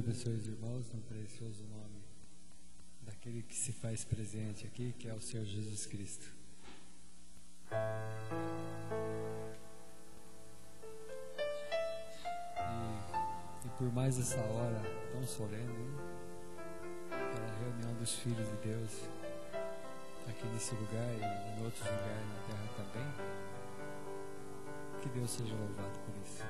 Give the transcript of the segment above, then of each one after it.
abençoe os irmãos no precioso nome daquele que se faz presente aqui, que é o Senhor Jesus Cristo. E por mais essa hora tão solene, pela reunião dos filhos de Deus aqui nesse lugar e em outros lugares na terra também, que Deus seja louvado por isso.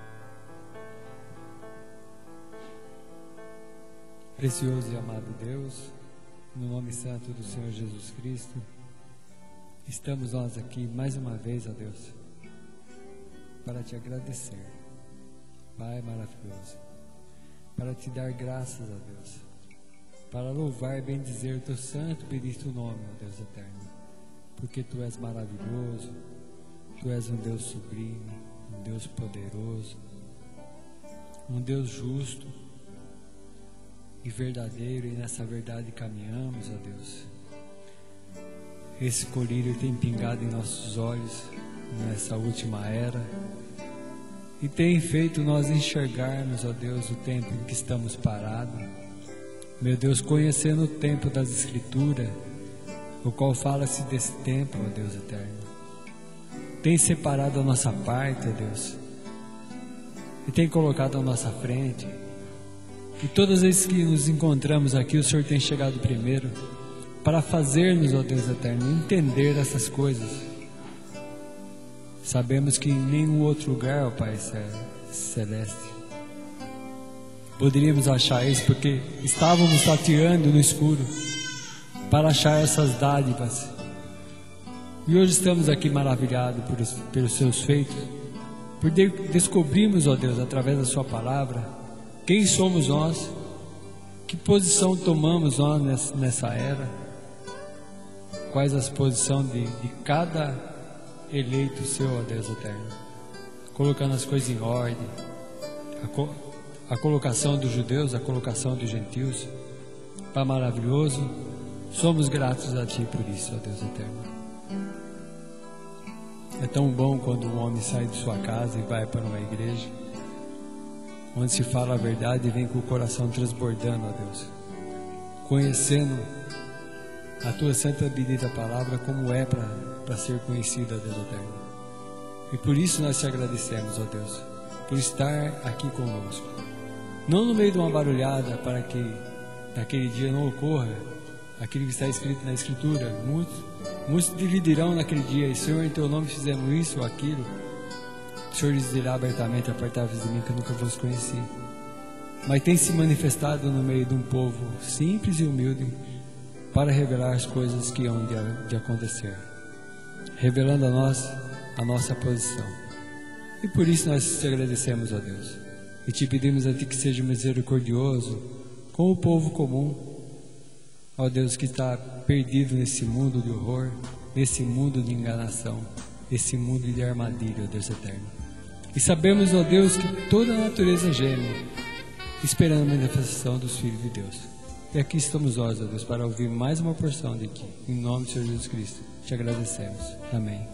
Precioso e amado Deus, no nome santo do Senhor Jesus Cristo, estamos nós aqui mais uma vez, ó Deus, para te agradecer, Pai maravilhoso, para te dar graças a Deus, para louvar e bendizer o teu santo e bendito nome, ó Deus eterno, porque tu és maravilhoso, tu és um Deus sublime, um Deus poderoso, um Deus justo e verdadeiro, e nessa verdade caminhamos, ó Deus. Esse colírio tem pingado em nossos olhos nessa última era e tem feito nós enxergarmos, ó Deus, o tempo em que estamos parados. Meu Deus, conhecendo o tempo das Escrituras, o qual fala-se desse tempo, ó Deus eterno, tem separado a nossa parte, ó Deus, e tem colocado à nossa frente. E todas as vezes que nos encontramos aqui, o Senhor tem chegado primeiro para fazer-nos, ó Deus eterno, entender essas coisas. Sabemos que em nenhum outro lugar, ó Pai Celeste, poderíamos achar isso, porque estávamos tateando no escuro para achar essas dádivas. E hoje estamos aqui maravilhados pelos seus feitos, por descobrirmos, ó Deus, através da sua palavra, quem somos nós, que posição tomamos nós nessa era, quais as posições de cada eleito seu, ó Deus eterno, colocando as coisas em ordem, a colocação dos judeus, a colocação dos gentios. Pai maravilhoso, somos gratos a Ti por isso, ó Deus eterno. É tão bom quando um homem sai de sua casa e vai para uma igreja, onde se fala a verdade e vem com o coração transbordando, ó Deus, conhecendo a Tua santa e bendita palavra como é para ser conhecida, ó Deus eterno. E por isso nós te agradecemos, ó Deus, por estar aqui conosco, não no meio de uma barulhada, para que naquele dia não ocorra aquilo que está escrito na Escritura. Muitos dividirão naquele dia, e Senhor, em Teu nome fizemos isso ou aquilo. O Senhor lhes dirá abertamente: apartai-vos de mim, que eu nunca vos conheci. Mas tem se manifestado no meio de um povo simples e humilde para revelar as coisas que hão de acontecer, revelando a nós a nossa posição. E por isso nós te agradecemos, ó Deus, e te pedimos a Ti que seja misericordioso com o povo comum, ó Deus, que está perdido nesse mundo de horror, nesse mundo de enganação, nesse mundo de armadilha, ó Deus eterno. E sabemos, ó Deus, que toda a natureza geme, esperando a manifestação dos filhos de Deus. E aqui estamos nós, ó Deus, para ouvir mais uma porção de Ti. Em nome do Senhor Jesus Cristo, te agradecemos. Amém.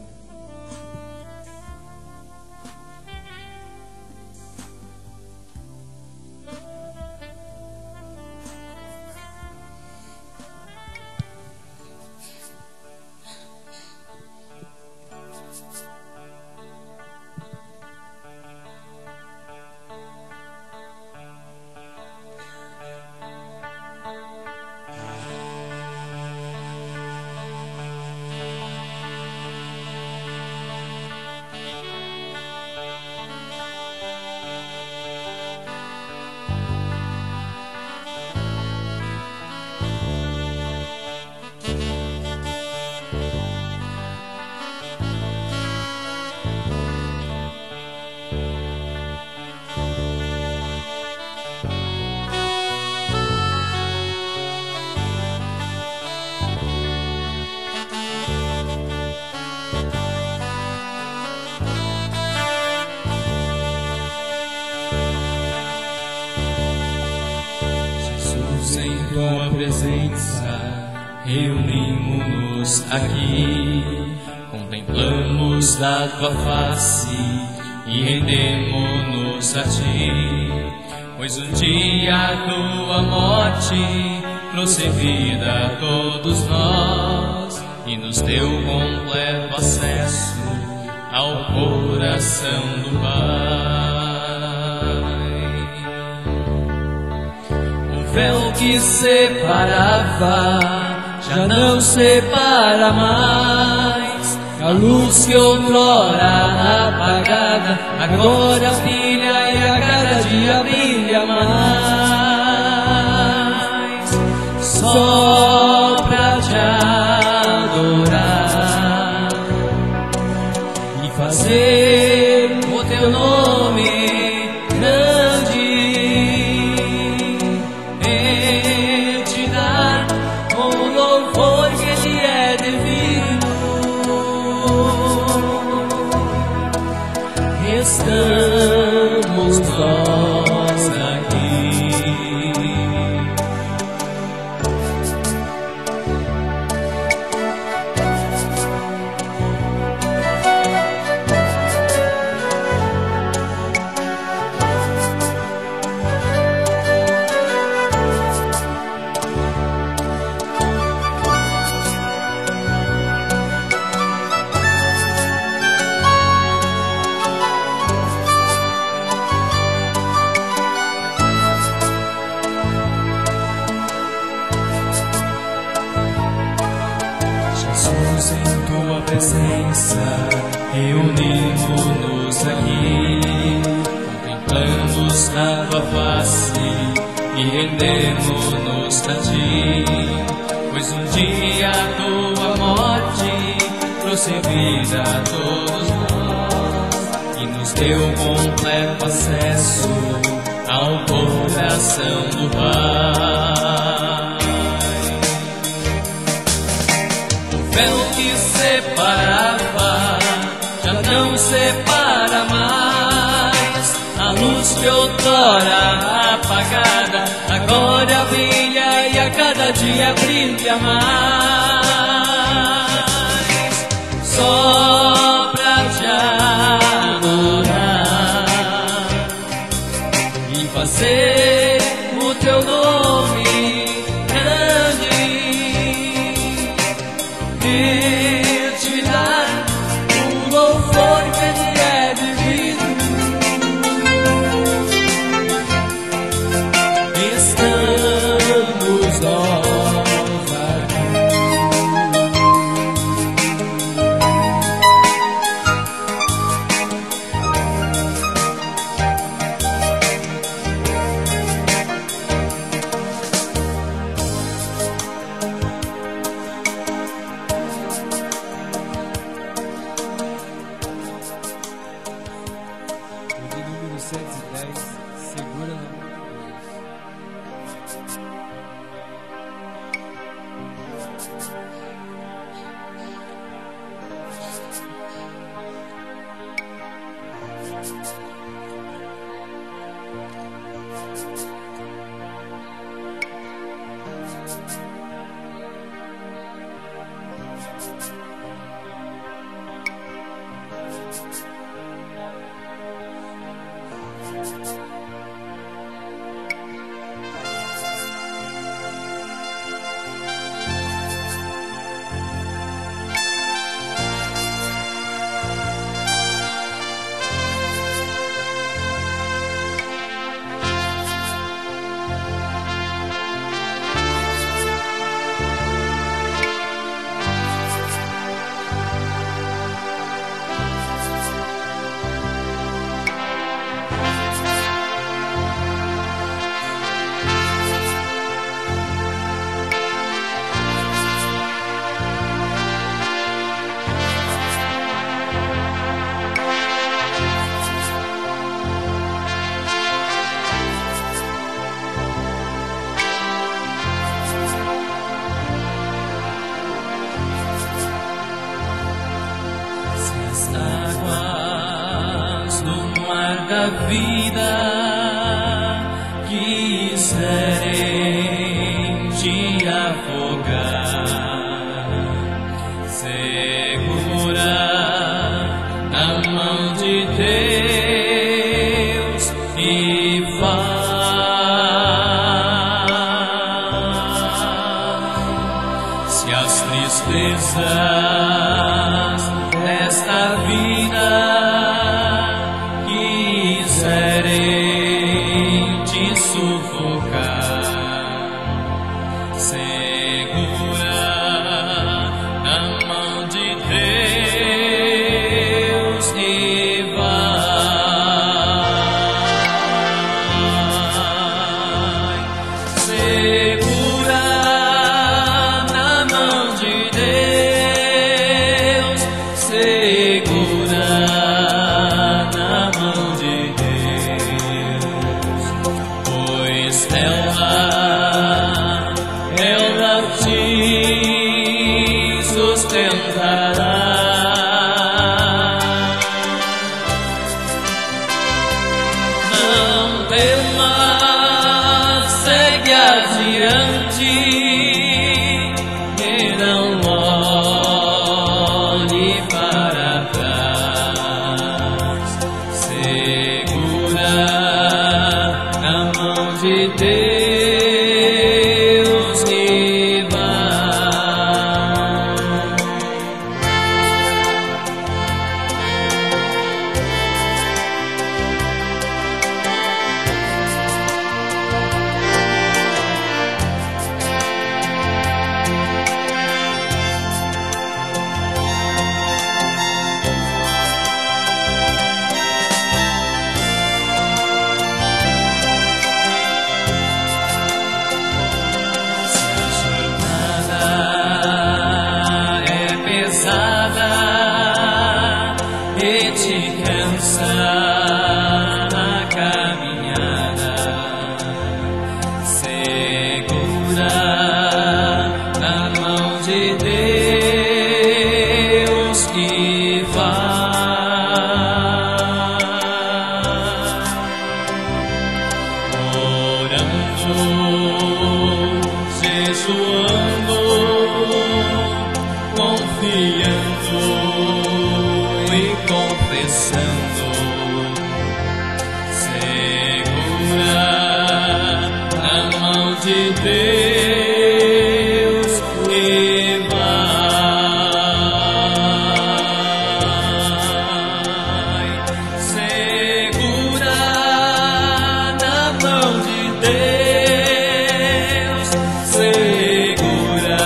Tua presença, reunimos-nos aqui, contemplamos da Tua face e rendemos-nos a Ti. pois um dia a tua morte trouxe vida a todos nós e nos deu completo acesso ao coração do Pai. O véu que separava já não separa mais. A luz que outrora apagada agora brilha e a cada dia brilha mais. Só pra te adorar e fazer o teu nome grande, e te dar um louvor que te é devido. Estamos nós aqui. Jesus, em tua presença, reunimos-nos aqui, contemplamos a tua face e rendemos-nos a ti, pois um dia a tua morte trouxe vida a todos nós e nos deu completo acesso ao coração do Pai. O véu que separava já não separa mais. A luz que outrora apagada agora brilha e a cada dia brilha mais. Só pra te adorar e fazer o teu nome grande, e te dar um louvor que te é devido. Estamos nós aqui. O de número 110, segura na mão de Deus. Da vida quiserem te afogar, segura na mão de Deus e vai. segura na mão de Deus, pois ela te sustentará. Não temas, segue adiante e não olhe para trás. Segura na mão de Deus e e te cansa a caminhada, segura na mão de Deus e vai orando, jejuando, confiando e confessando, segura na mão de Deus e vai. Segura na mão de Deus, segura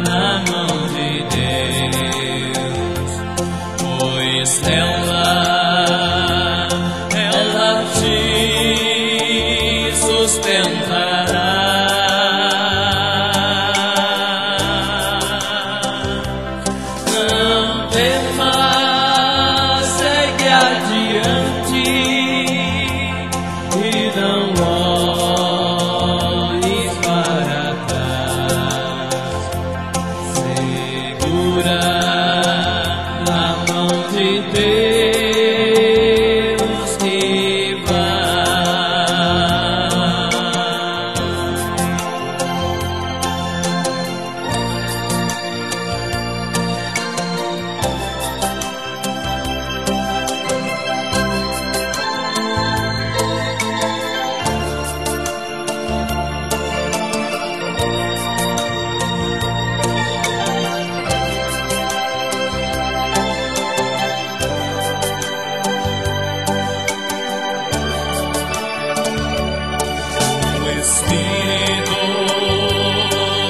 na mão de Deus, pois ela te sustentará. Não temas, segue adiante e não olhes para trás. Segura na mão de Deus e Espírito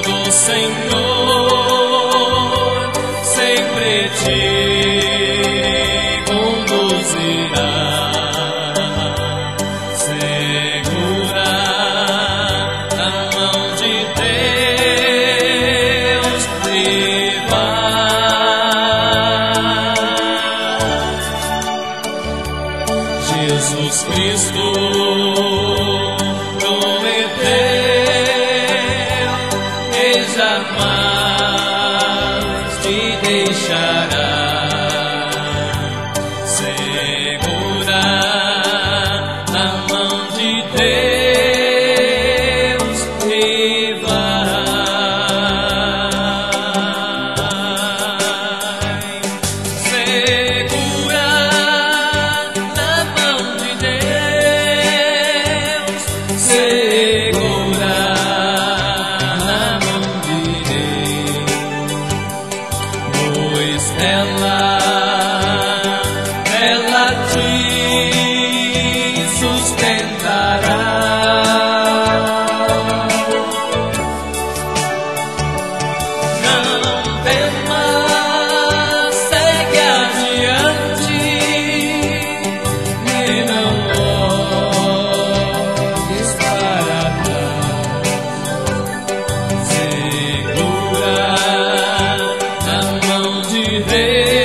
do Senhor sempre te conduzirá. Segura na mão de Deus e vai. Jesus Cristo jamais te deixará. Segura na mão de Deus e vai. Segura na mão de Deus, segura na mão de Deus, pois ela te sustentará. Não temas, segue adiante e não olhes para trás. Segura na mão de Deus.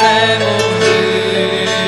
Até morrer.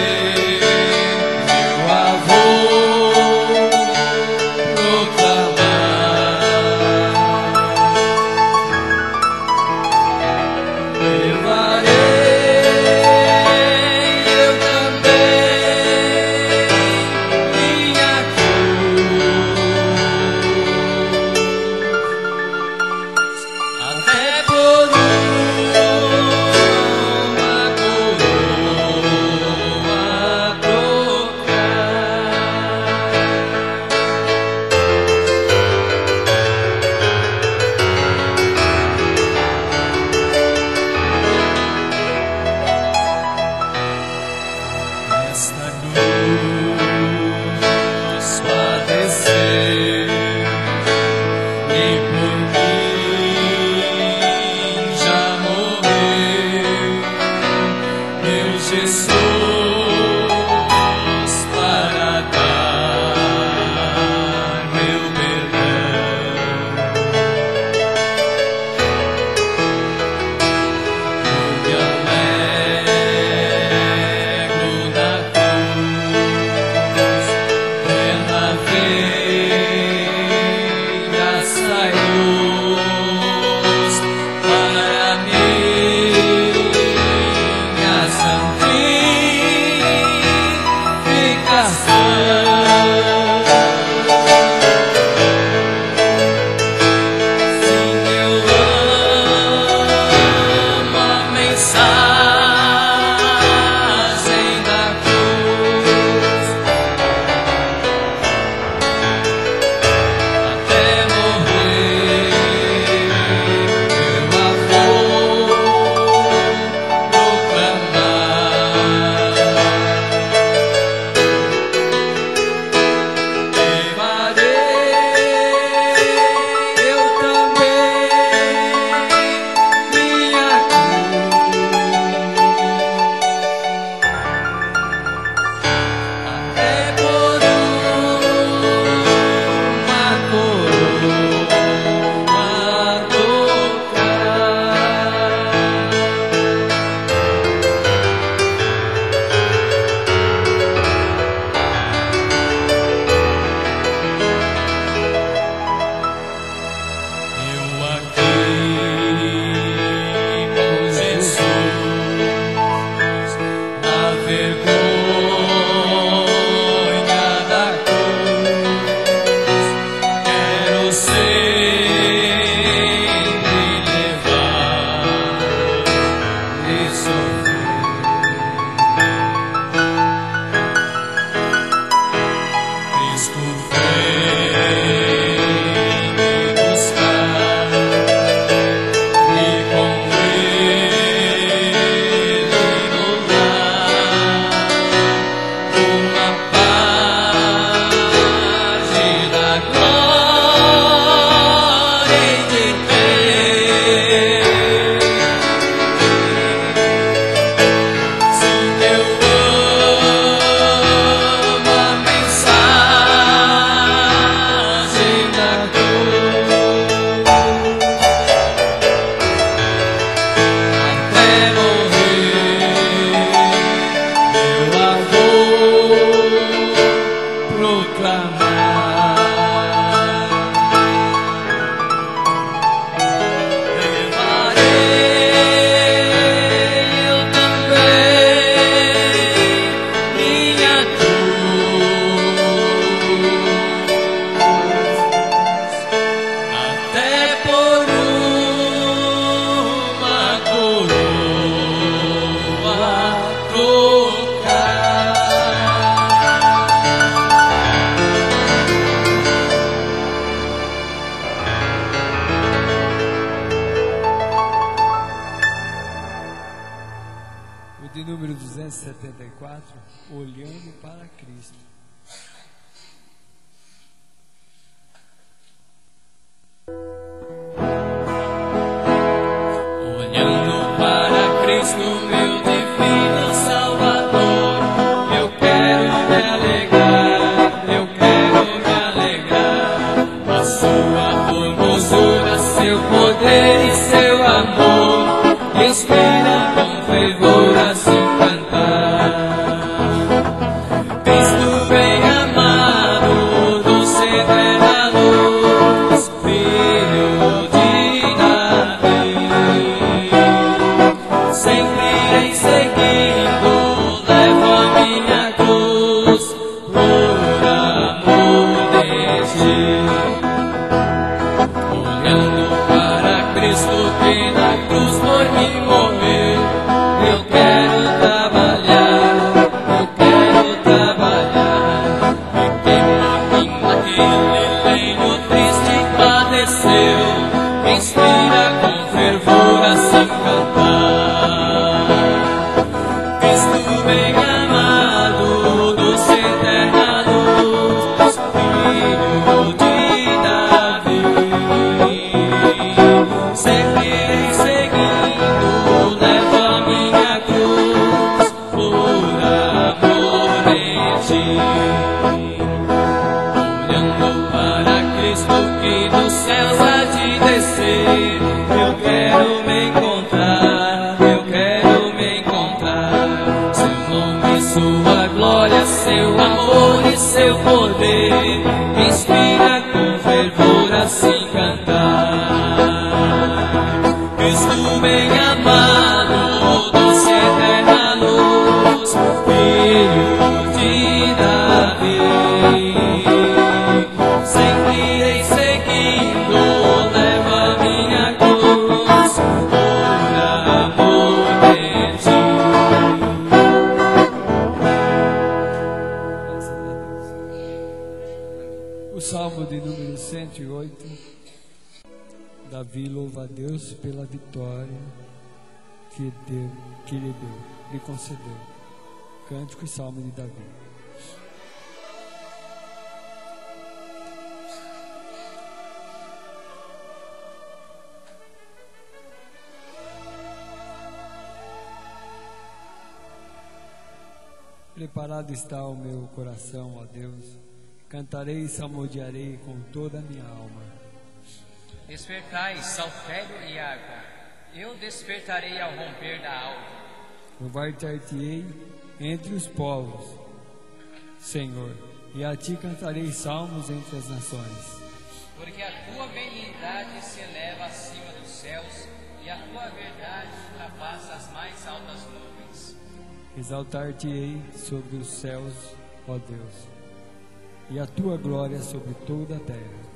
274, olhando para Cristo. Olhando para Cristo, meu divino Salvador, eu quero me alegrar, eu quero me alegrar. A sua formosura, seu poder e seu amor me inspira com fervor a se cantar. Cristo bem amado, doce eterna luz, filho de Davi, sempre irei seguindo, levo a minha cruz por amor de ti. Olhando para Cristo que na cruz por mim morreu, eu quero trabalhar, eu quero trabalhar. E quem por mim naquele leito triste padeceu, me inspira com fervor a se cantar. Cristo bem amado, doce eterna luz, filho de Davi, sempre irei seguindo, levo a minha cruz por amor de ti. Olhando para Cristo que dos céus há de descer, eu quero me encontrar, eu quero me encontrar. Seu nome, sua glória, seu amor e seu poder me inspira com fervor a se cantar. Cristo bem amado, doce eterna luz, filho de Davi, sempre irei seguindo, levo a minha cruz por amor de ti. O Salmo de número 108. Davi louva a Deus pela vitória que lhe deu, lhe concedeu. Cântico e Salmo de Davi. Preparado está o meu coração, ó Deus. Cantarei e salmodiarei com toda a minha alma. Despertai, saltério e água, eu despertarei ao romper da alva. Louvar-te-ei entre os povos, Senhor, e a ti cantarei salmos entre as nações. Porque a tua benignidade se eleva acima dos céus, e a tua verdade ultrapassa as mais altas nuvens. Exaltar-te-ei sobre os céus, ó Deus, e a tua glória sobre toda a terra.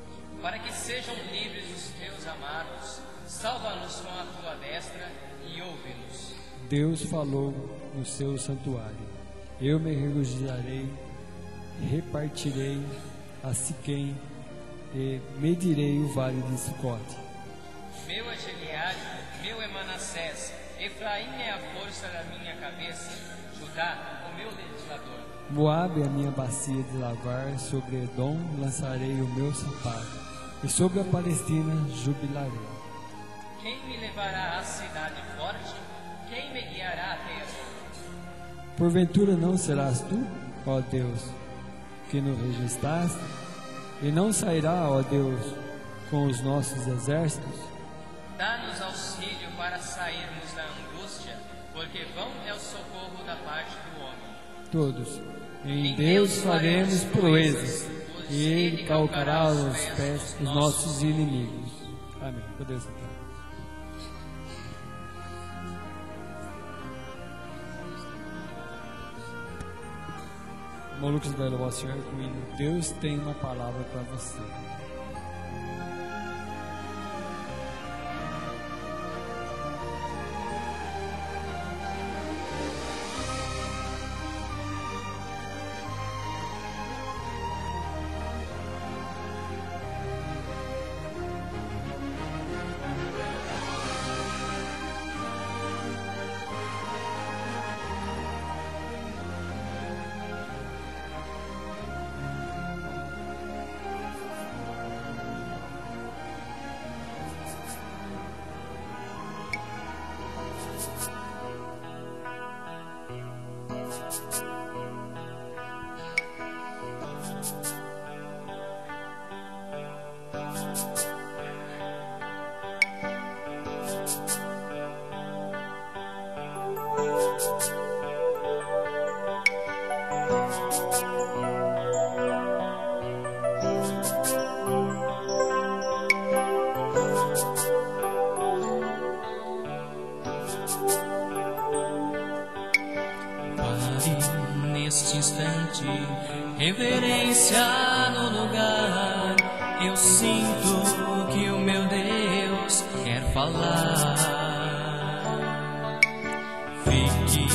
Para que sejam livres os teus amados, salva-nos com a tua destra e ouve-nos. Deus falou no seu santuário. Eu me regozijarei, repartirei a Siquém e medirei o vale de Sucote. Meu é Gileade, meu é Manassés, Efraim é a força da minha cabeça, Judá, o meu legislador. Moabe é a minha bacia de lavar, sobre Edom lançarei o meu sapato, e sobre a Palestina jubilarei. Quem me levará à cidade forte? Quem me guiará até ela? Porventura não serás tu, ó Deus, que nos registraste? E não sairá, ó Deus, com os nossos exércitos? Dá-nos auxílio para sairmos da angústia, porque vão é o socorro da parte do homem. Todos, em Deus faremos proezas, e Ele calcará os pés dos nossos inimigos. Amém. Podemos sentar. Irmão Lucas vai louvar o Senhor com hino. Deus tem uma palavra para você. Neste instante, reverência no lugar. Eu sinto que o meu Deus quer falar. Fique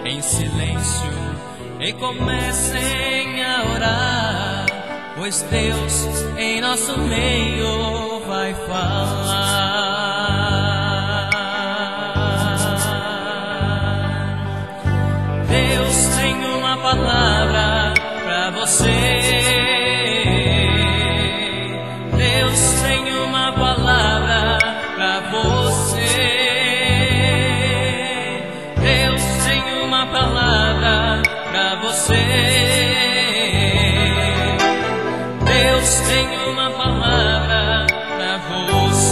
em silêncio e comecem a orar, pois Deus em nosso meio vai falar. Deus tem uma palavra para você. Deus tem uma palavra para você. Deus tem uma palavra para você. Deus tem uma palavra para você.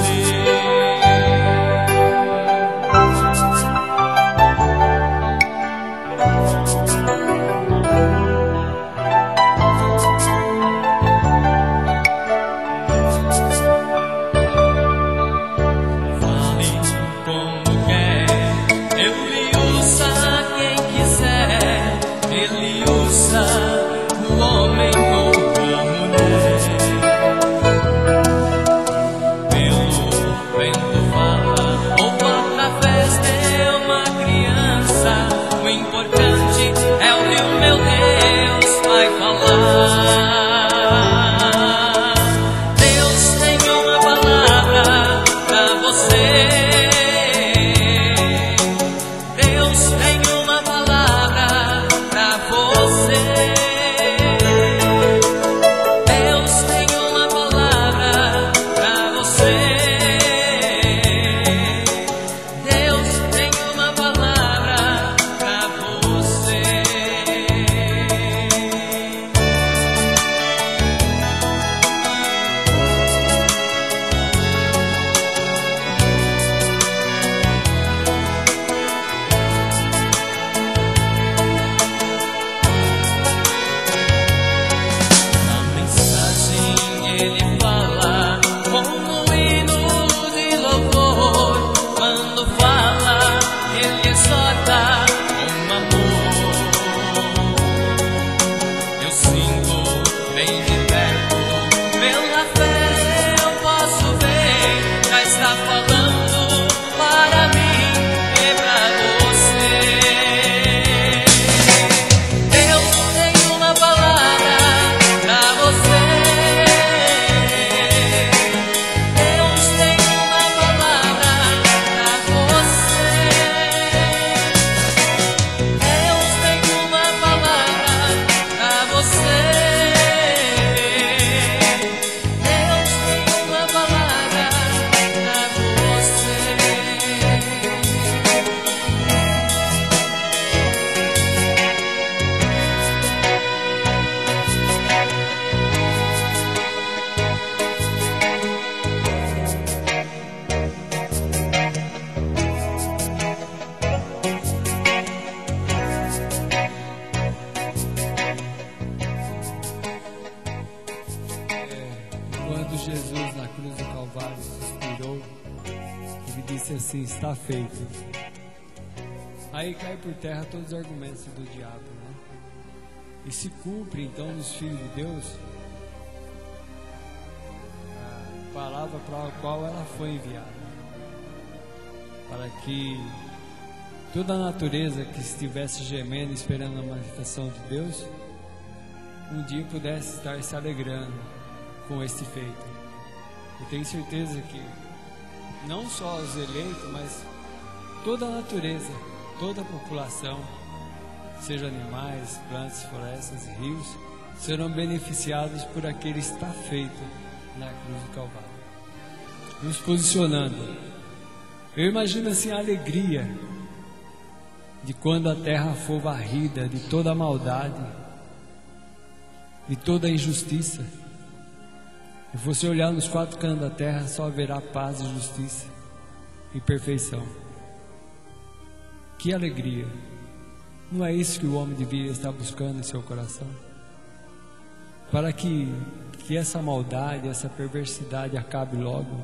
Jesus na cruz do Calvário suspirou, ele disse assim: está feito. Aí cai por terra todos os argumentos do diabo, né? E se cumpre então nos filhos de Deus a palavra para a qual ela foi enviada, para que toda a natureza que estivesse gemendo esperando a manifestação de Deus um dia pudesse estar se alegrando com este feito. Eu tenho certeza que não só os eleitos, mas toda a natureza, toda a população, seja animais, plantas, florestas, rios, serão beneficiados por aquele que está feito na cruz do Calvário. Nos posicionando, eu imagino assim a alegria de quando a terra for varrida de toda a maldade, de toda a injustiça. E você olhar nos quatro cantos da terra, só haverá paz e justiça e perfeição. Que alegria! Não é isso que o homem devia estar buscando em seu coração? Para que essa maldade, essa perversidade acabe logo,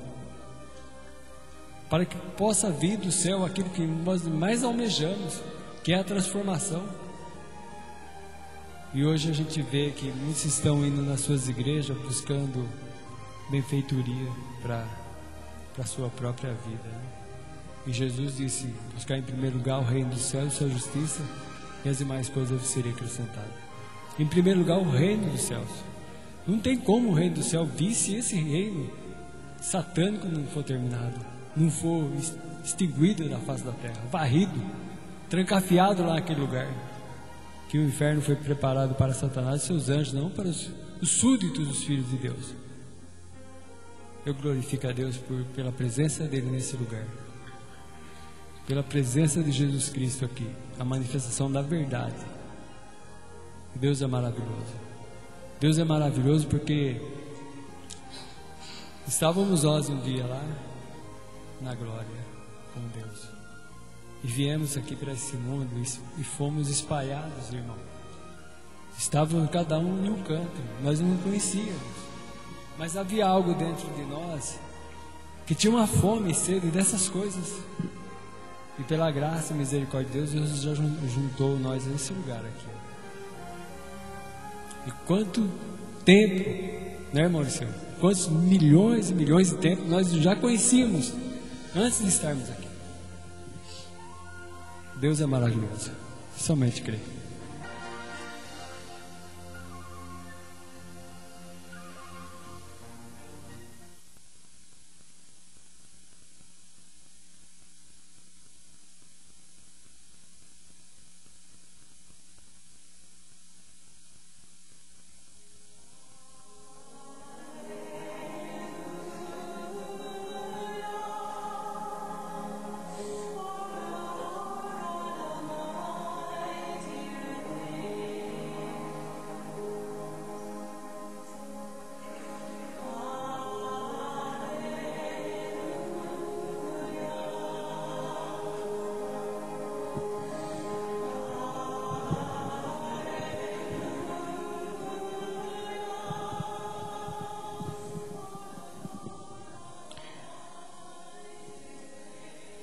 para que possa vir do céu aquilo que nós mais almejamos, que é a transformação. E hoje a gente vê que muitos estão indo nas suas igrejas buscando benfeitoria para a sua própria vida, né? E Jesus disse: buscar em primeiro lugar o reino do céu e sua justiça, e as demais coisas serem acrescentadas. Em primeiro lugar, o reino dos céus. Não tem como o reino do céu vir se esse reino satânico não for terminado, não for extinguido da face da terra, varrido, trancafiado lá naquele lugar. Que o inferno foi preparado para Satanás e seus anjos, não para os súditos dos filhos de Deus. Eu glorifico a Deus pela presença dele nesse lugar, pela presença de Jesus Cristo aqui, a manifestação da verdade. Deus é maravilhoso. Deus é maravilhoso porque estávamos nós um dia lá na glória com Deus, e viemos aqui para esse mundo e fomos espalhados, irmão. Estávamos cada um em um canto, nós não conhecíamos, mas havia algo dentro de nós que tinha uma fome e sede dessas coisas. E pela graça e misericórdia de Deus, Deus já juntou nós nesse lugar aqui. E quanto tempo, né, irmão Liceu? Quantos milhões e milhões de tempos nós já conhecíamos antes de estarmos aqui. Deus é maravilhoso, somente crer.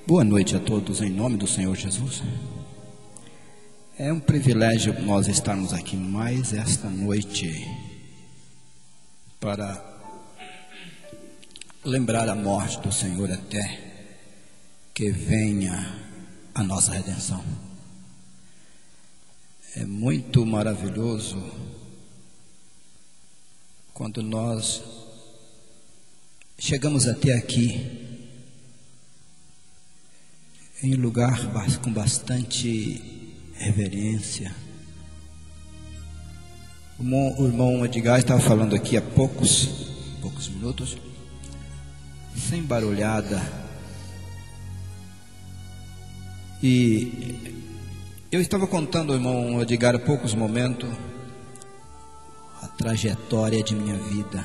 Boa noite a todos, em nome do Senhor Jesus. É um privilégio nós estarmos aqui mais esta noite para lembrar a morte do Senhor até que venha a nossa redenção. É muito maravilhoso quando nós chegamos até aqui em lugar com bastante reverência. O irmão Edgar estava falando aqui há poucos minutos, sem barulhada, e eu estava contando ao irmão Edgar há poucos momentos a trajetória de minha vida.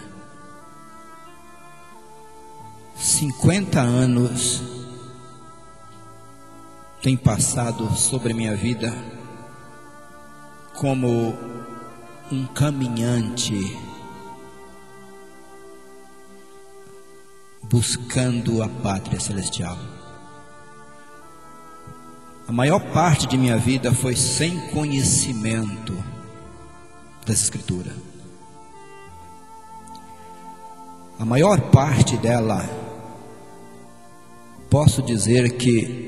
50 anos tem passado sobre minha vida como um caminhante buscando a pátria celestial. A maior parte de minha vida foi sem conhecimento das Escrituras. A maior parte dela, posso dizer que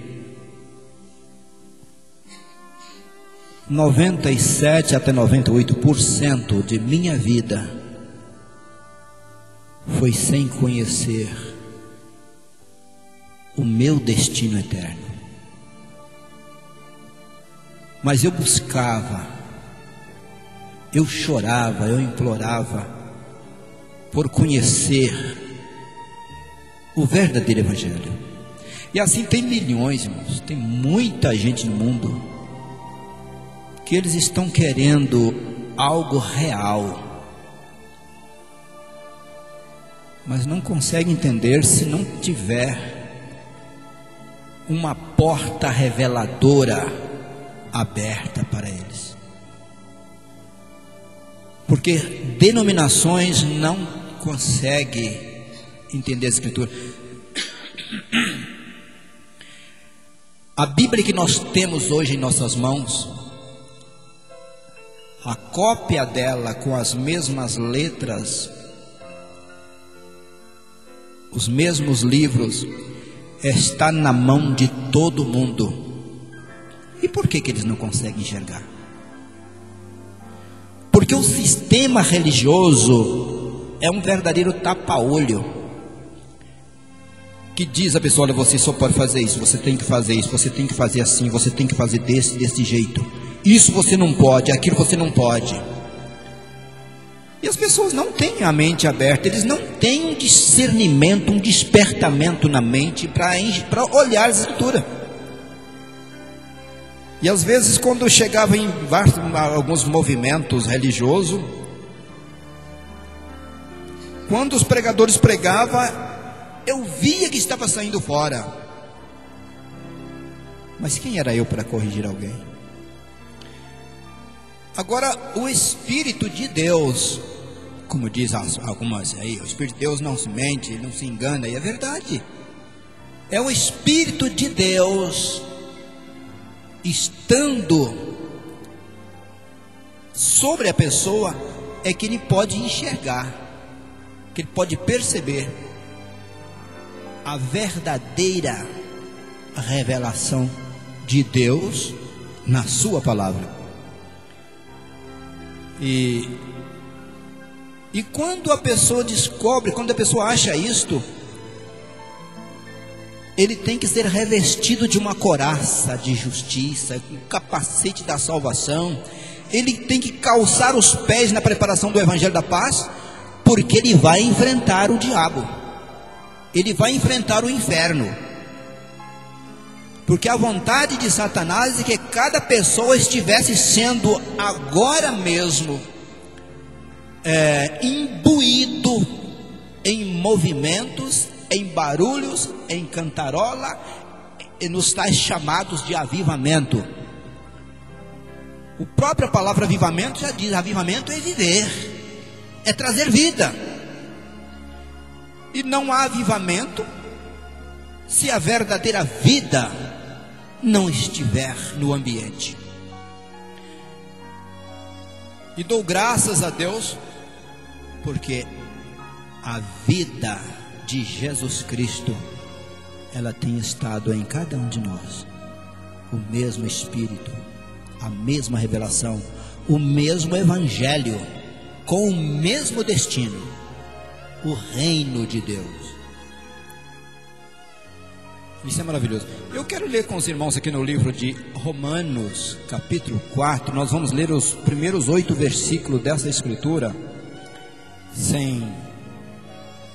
97 até 98% de minha vida foi sem conhecer o meu destino eterno. Mas eu buscava, eu chorava, eu implorava por conhecer o verdadeiro Evangelho. E assim tem milhões, irmãos, tem muita gente no mundo que eles estão querendo algo real, mas não conseguem entender se não tiver uma porta reveladora aberta para eles. Porque denominações não conseguem entender a Escritura. A Bíblia que nós temos hoje em nossas mãos, a cópia dela com as mesmas letras, os mesmos livros, está na mão de todo mundo. E por que eles não conseguem enxergar? Porque o sistema religioso é um verdadeiro tapa-olho, que diz a pessoa: olha, você só pode fazer isso, você tem que fazer isso, você tem que fazer assim, você tem que fazer desse jeito, isso você não pode, aquilo você não pode. E as pessoas não têm a mente aberta, eles não têm um discernimento, um despertamento na mente para olhar a Escritura. E às vezes, quando chegava em alguns movimentos religiosos, quando os pregadores pregavam, eu via que estava saindo fora. Mas quem era eu para corrigir alguém? Agora, o Espírito de Deus, como diz algumas aí, o Espírito de Deus não se mente, não se engana, e é verdade. É o Espírito de Deus estando sobre a pessoa, é que ele pode enxergar, que ele pode perceber a verdadeira revelação de Deus na sua palavra. E quando a pessoa descobre, quando a pessoa acha isto, ele tem que ser revestido de uma couraça de justiça, um capacete da salvação. Ele tem que calçar os pés na preparação do Evangelho da Paz, porque ele vai enfrentar o diabo, ele vai enfrentar o inferno. Porque a vontade de Satanás é que cada pessoa estivesse sendo agora mesmo imbuído em movimentos, em barulhos, em cantarola, e nos tais chamados de avivamento. A própria palavra avivamento já diz: avivamento é viver, é trazer vida. E não há avivamento se a verdadeira vida não estiver no ambiente. E dou graças a Deus, porque a vida de Jesus Cristo, ela tem estado em cada um de nós. O mesmo Espírito, a mesma revelação, o mesmo Evangelho, com o mesmo destino, o reino de Deus. Isso é maravilhoso. Eu quero ler com os irmãos aqui no livro de Romanos, capítulo 4. Nós vamos ler os primeiros 8 versículos dessa escritura, sem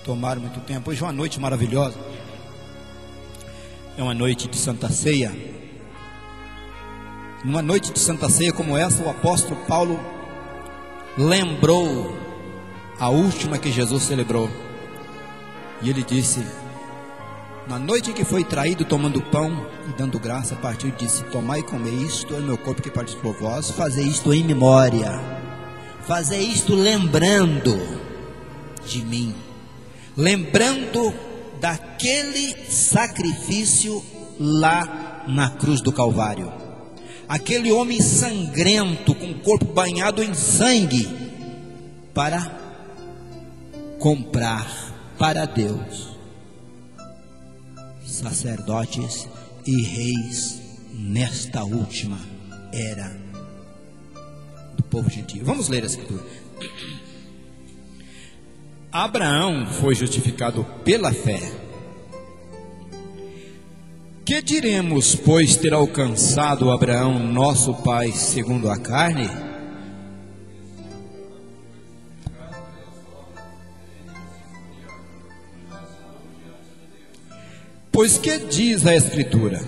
tomar muito tempo. Hoje é uma noite maravilhosa, é uma noite de Santa Ceia. Numa noite de Santa Ceia como essa, o apóstolo Paulo lembrou a última que Jesus celebrou, e ele disse: na noite em que foi traído, tomando pão e dando graça, partiu e disse: tomai e comei, isto é meu corpo que partiu por vós, fazei isto em memória, fazei isto lembrando de mim, lembrando daquele sacrifício lá na cruz do Calvário, aquele homem sangrento, com o corpo banhado em sangue, para comprar para Deus sacerdotes e reis nesta última era do povo gentil. Vamos ler a escritura. Abraão foi justificado pela fé. Que diremos, pois, ter alcançado Abraão, nosso pai, segundo a carne? Pois que diz a Escritura?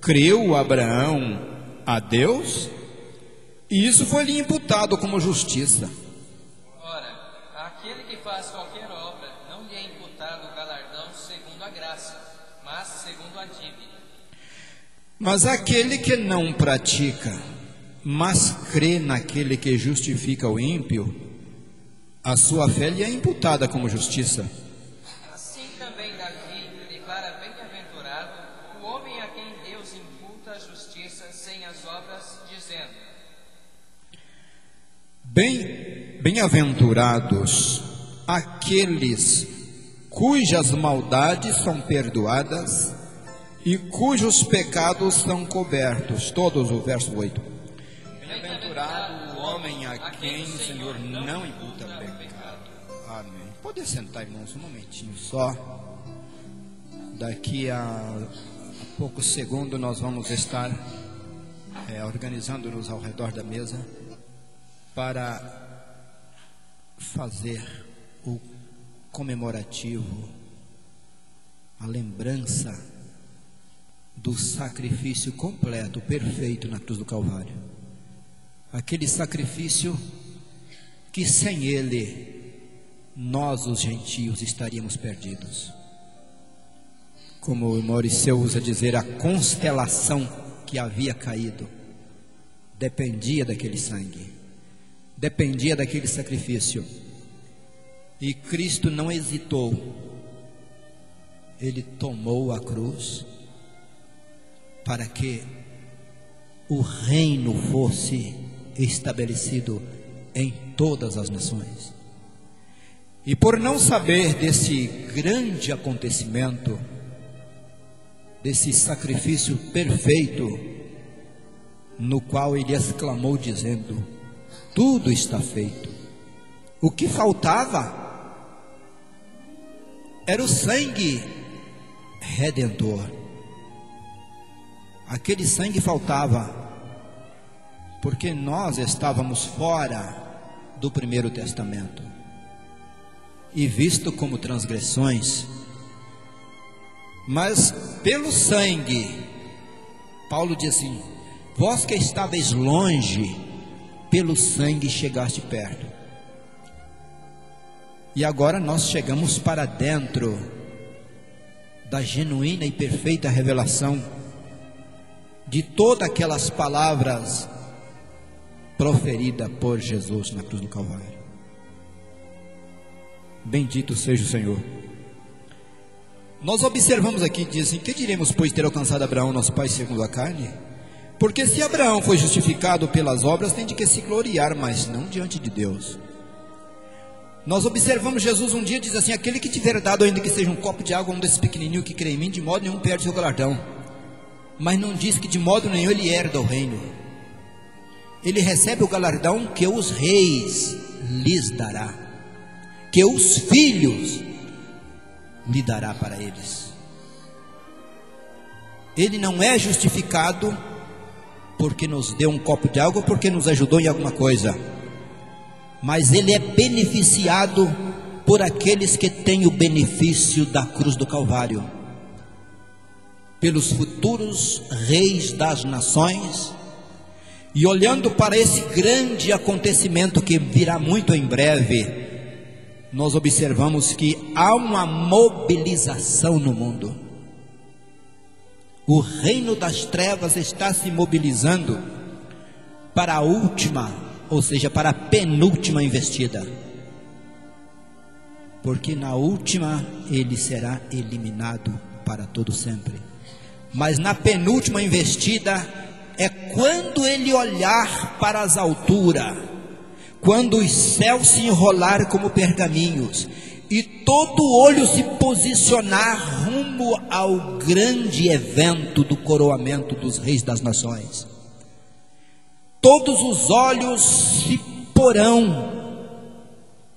Creu Abraão a Deus, e isso foi-lhe imputado como justiça. Ora, aquele que faz qualquer obra, não lhe é imputado o galardão segundo a graça, mas segundo a dívida. Mas aquele que não pratica, mas crê naquele que justifica o ímpio, a sua fé lhe é imputada como justiça. Assim também Davi declara bem-aventurado o homem a quem Deus imputa a justiça sem as obras, dizendo: Bem-aventurados aqueles cujas maldades são perdoadas e cujos pecados são cobertos. Todos o verso 8. Bem-aventurado o homem a quem o Senhor não imputa pecado. Amém. Pode sentar, irmãos, um momentinho só. Daqui a poucos segundos nós vamos estar organizando-nos ao redor da mesa para fazer o comemorativo, a lembrança do sacrifício completo, perfeito na cruz do Calvário. Aquele sacrifício que sem ele nós, os gentios, estaríamos perdidos. Como o Mauriceu usa dizer, a constelação que havia caído dependia daquele sangue, dependia daquele sacrifício. E Cristo não hesitou, Ele tomou a cruz para que o reino fosse estabelecido em todas as nações. E por não saber desse grande acontecimento, desse sacrifício perfeito, no qual ele exclamou dizendo: tudo está feito. O que faltava era o sangue redentor. Aquele sangue faltava, porque nós estávamos fora do primeiro testamento, e visto como transgressões. Mas pelo sangue, Paulo diz assim: vós que estáveis longe, pelo sangue chegaste perto. E agora nós chegamos para dentro da genuína e perfeita revelação de todas aquelas palavras proferidas por Jesus na cruz do Calvário. Bendito seja o Senhor. Nós observamos aqui, dizem: que diremos, pois, ter alcançado Abraão, nosso pai, segundo a carne? Porque se Abraão foi justificado pelas obras, tem de que se gloriar, mas não diante de Deus. Nós observamos Jesus um dia diz assim: aquele que tiver dado, ainda que seja um copo de água a um desses pequenininhos que crê em mim, de modo nenhum perde seu galardão. Mas não diz que de modo nenhum ele herda o reino. Ele recebe o galardão que os reis lhes dará, que os filhos lhe dará para eles. Ele não é justificado porque nos deu um copo de água, porque nos ajudou em alguma coisa, mas ele é beneficiado por aqueles que têm o benefício da cruz do Calvário, pelos futuros reis das nações. E olhando para esse grande acontecimento que virá muito em breve, nós observamos que há uma mobilização no mundo. O reino das trevas está se mobilizando para a última, ou seja, para a penúltima investida, porque na última ele será eliminado para todo sempre. Mas na penúltima investida é quando ele olhar para as alturas, quando os céus se enrolar como pergaminhos e todo olho se posicionar rumo ao grande evento do coroamento dos reis das nações. Todos os olhos se porão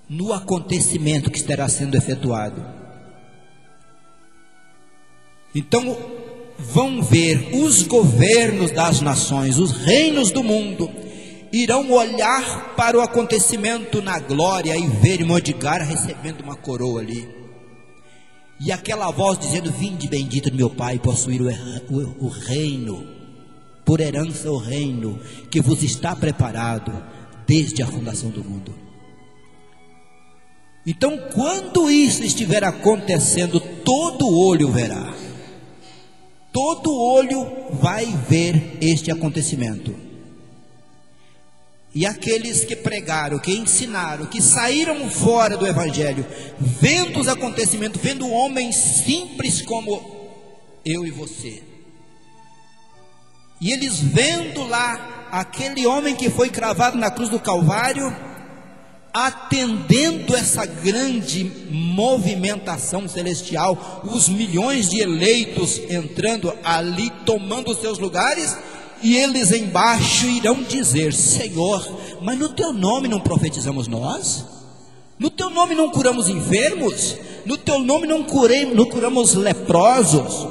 no acontecimento que estará sendo efetuado. Então vão ver os governos das nações, os reinos do mundo, irão olhar para o acontecimento na glória e ver Modigar recebendo uma coroa ali, e aquela voz dizendo: vinde bendito de meu Pai, possuir o reino, por herança o reino que vos está preparado desde a fundação do mundo. Então, quando isso estiver acontecendo, todo olho verá, todo olho vai ver este acontecimento. E aqueles que pregaram, que ensinaram, que saíram fora do Evangelho, vendo os acontecimentos, vendo homens simples como eu e você, e eles vendo lá aquele homem que foi cravado na cruz do Calvário, atendendo essa grande movimentação celestial, os milhões de eleitos entrando ali, tomando os seus lugares, e eles embaixo irão dizer: Senhor, mas no teu nome não profetizamos nós? No teu nome não curamos enfermos? No teu nome não curamos leprosos?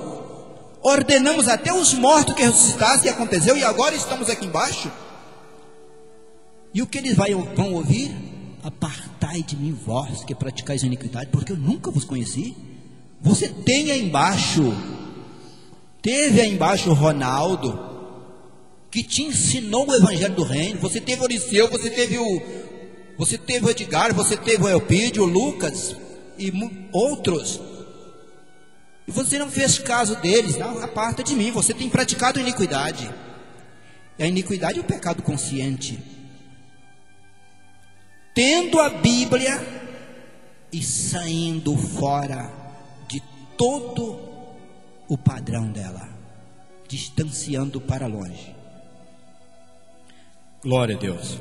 Ordenamos até os mortos que ressuscitassem, e aconteceu, e agora estamos aqui embaixo? E o que eles vão ouvir? Apartai de mim vós que praticais iniquidade, porque eu nunca vos conheci. Você tem aí embaixo, teve aí embaixo o Ronaldo, que te ensinou o Evangelho do Reino. Você teve o Oriceu, você teve o Edgar, você teve o Elpidio, o Lucas e outros, e você não fez caso deles. Não, aparta de mim, você tem praticado iniquidade. E a iniquidade é o pecado consciente, tendo a Bíblia e saindo fora de todo o padrão dela, distanciando para longe. Glória a Deus.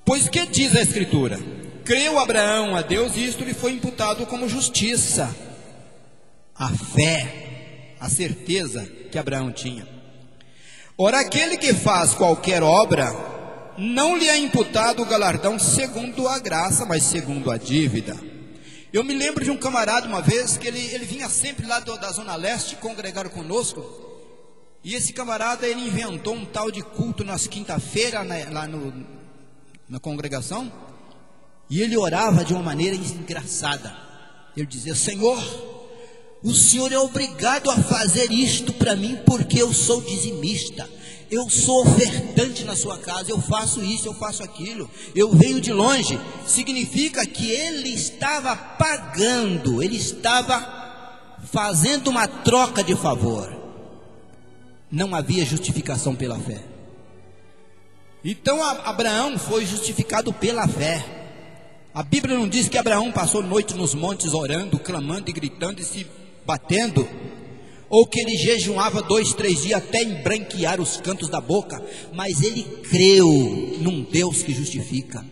Pois que diz a Escritura? Creu Abraão a Deus e isto lhe foi imputado como justiça. A fé, a certeza que Abraão tinha. Ora, aquele que faz qualquer obra, não lhe é imputado o galardão segundo a graça, mas segundo a dívida. Eu me lembro de um camarada uma vez, que ele vinha sempre lá da Zona Leste congregar conosco. E esse camarada, ele inventou um tal de culto nas quinta-feiras, lá na congregação. E ele orava de uma maneira engraçada. Ele dizia: Senhor, o Senhor é obrigado a fazer isto para mim, porque eu sou dizimista, eu sou ofertante na sua casa, eu faço isso, eu faço aquilo, eu venho de longe. Significa que ele estava pagando, ele estava fazendo uma troca de favor. Não havia justificação pela fé. Então Abraão foi justificado pela fé. A Bíblia não diz que Abraão passou noite nos montes orando, clamando e gritando e se batendo, ou que ele jejuava 2, 3 dias até embranquear os cantos da boca, mas ele creu num Deus que justifica.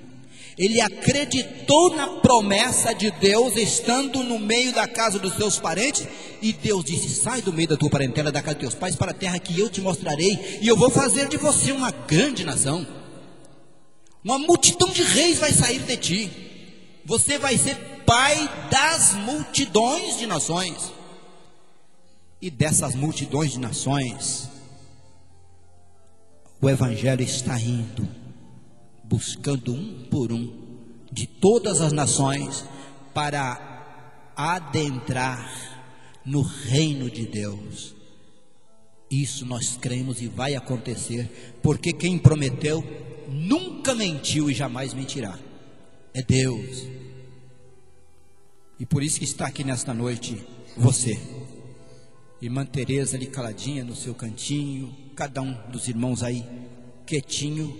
Ele acreditou na promessa de Deus, estando no meio da casa dos seus parentes, e Deus disse: sai do meio da tua parentela, da casa dos teus pais, para a terra que eu te mostrarei, e eu vou fazer de você uma grande nação. Uma multidão de reis vai sair de ti, você vai ser pai das multidões de nações. E dessas multidões de nações, o Evangelho está indo, buscando um por um, de todas as nações, para adentrar no reino de Deus. Isso nós cremos e vai acontecer, porque quem prometeu nunca mentiu e jamais mentirá. É Deus. E por isso que está aqui nesta noite você, irmã Tereza ali caladinha no seu cantinho, cada um dos irmãos aí quietinho,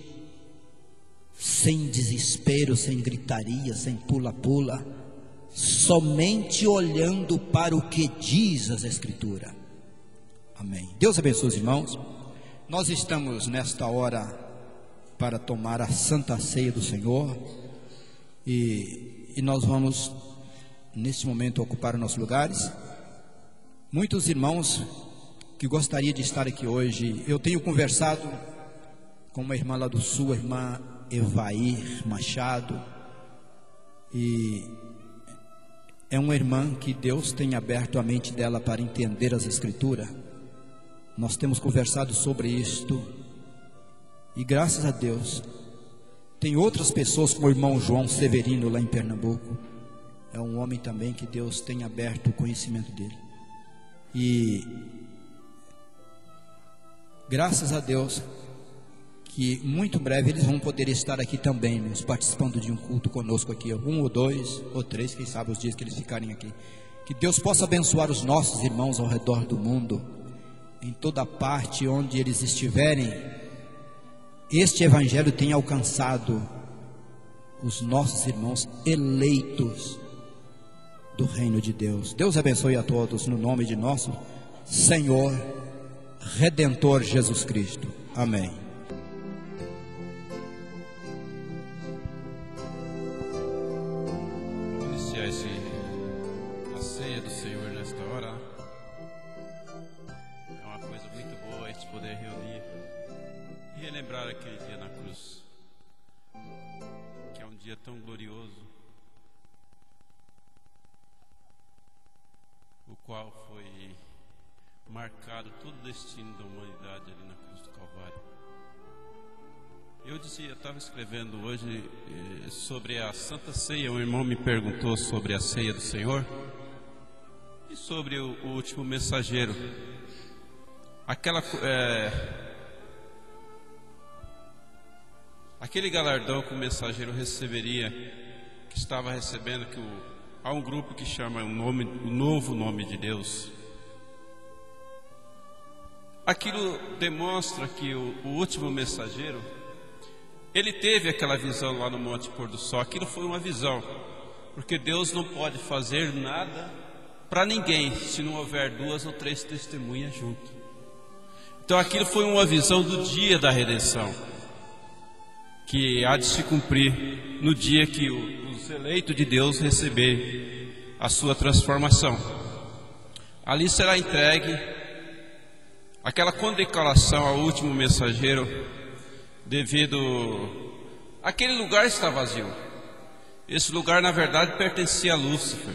sem desespero, sem gritaria, sem pula-pula, somente olhando para o que diz as Escrituras. Amém. Deus abençoe os irmãos. Nós estamos nesta hora para tomar a Santa Ceia do Senhor, e nós vamos neste momento ocupar os nossos lugares. Muitos irmãos que gostariam de estar aqui hoje, eu tenho conversado com uma irmã lá do sul, a irmã Evair Machado, e é uma irmã que Deus tem aberto a mente dela para entender as Escrituras. Nós temos conversado sobre isto, e graças a Deus tem outras pessoas, como o irmão João Severino lá em Pernambuco. É um homem também que Deus tem aberto o conhecimento dele, e graças a Deus que muito breve eles vão poder estar aqui também, irmãos, participando de um culto conosco aqui, 1 ou 2 ou 3, quem sabe os dias que eles ficarem aqui, Que Deus possa abençoar os nossos irmãos ao redor do mundo, em toda parte onde eles estiverem. Este evangelho tem alcançado os nossos irmãos eleitos do reino de Deus. Deus abençoe a todos no nome de nosso Senhor Redentor Jesus Cristo. Amém. Vamos iniciar a ceia do Senhor nesta hora. É uma coisa muito boa a gente poder reunir e relembrar aquele dia na cruz, que é um dia tão glorioso, o qual foi marcado todo o destino da humanidade ali na cruz do Calvário. Eu estava escrevendo hoje sobre a Santa Ceia. Um irmão me perguntou sobre a ceia do Senhor e sobre o último mensageiro. Aquele galardão que o mensageiro receberia, que estava recebendo, há um grupo que chama o novo nome de Deus. Aquilo demonstra que o último mensageiro, ele teve aquela visão lá no Monte Pôr do Sol. Aquilo foi uma visão, porque Deus não pode fazer nada para ninguém se não houver 2 ou 3 testemunhas junto. Então aquilo foi uma visão do dia da redenção, que há de se cumprir no dia que os eleitos de Deus receberem a sua transformação. Ali será entregue aquela condecoração ao último mensageiro, devido aquele lugar está vazio. Esse lugar na verdade pertencia a Lúcifer,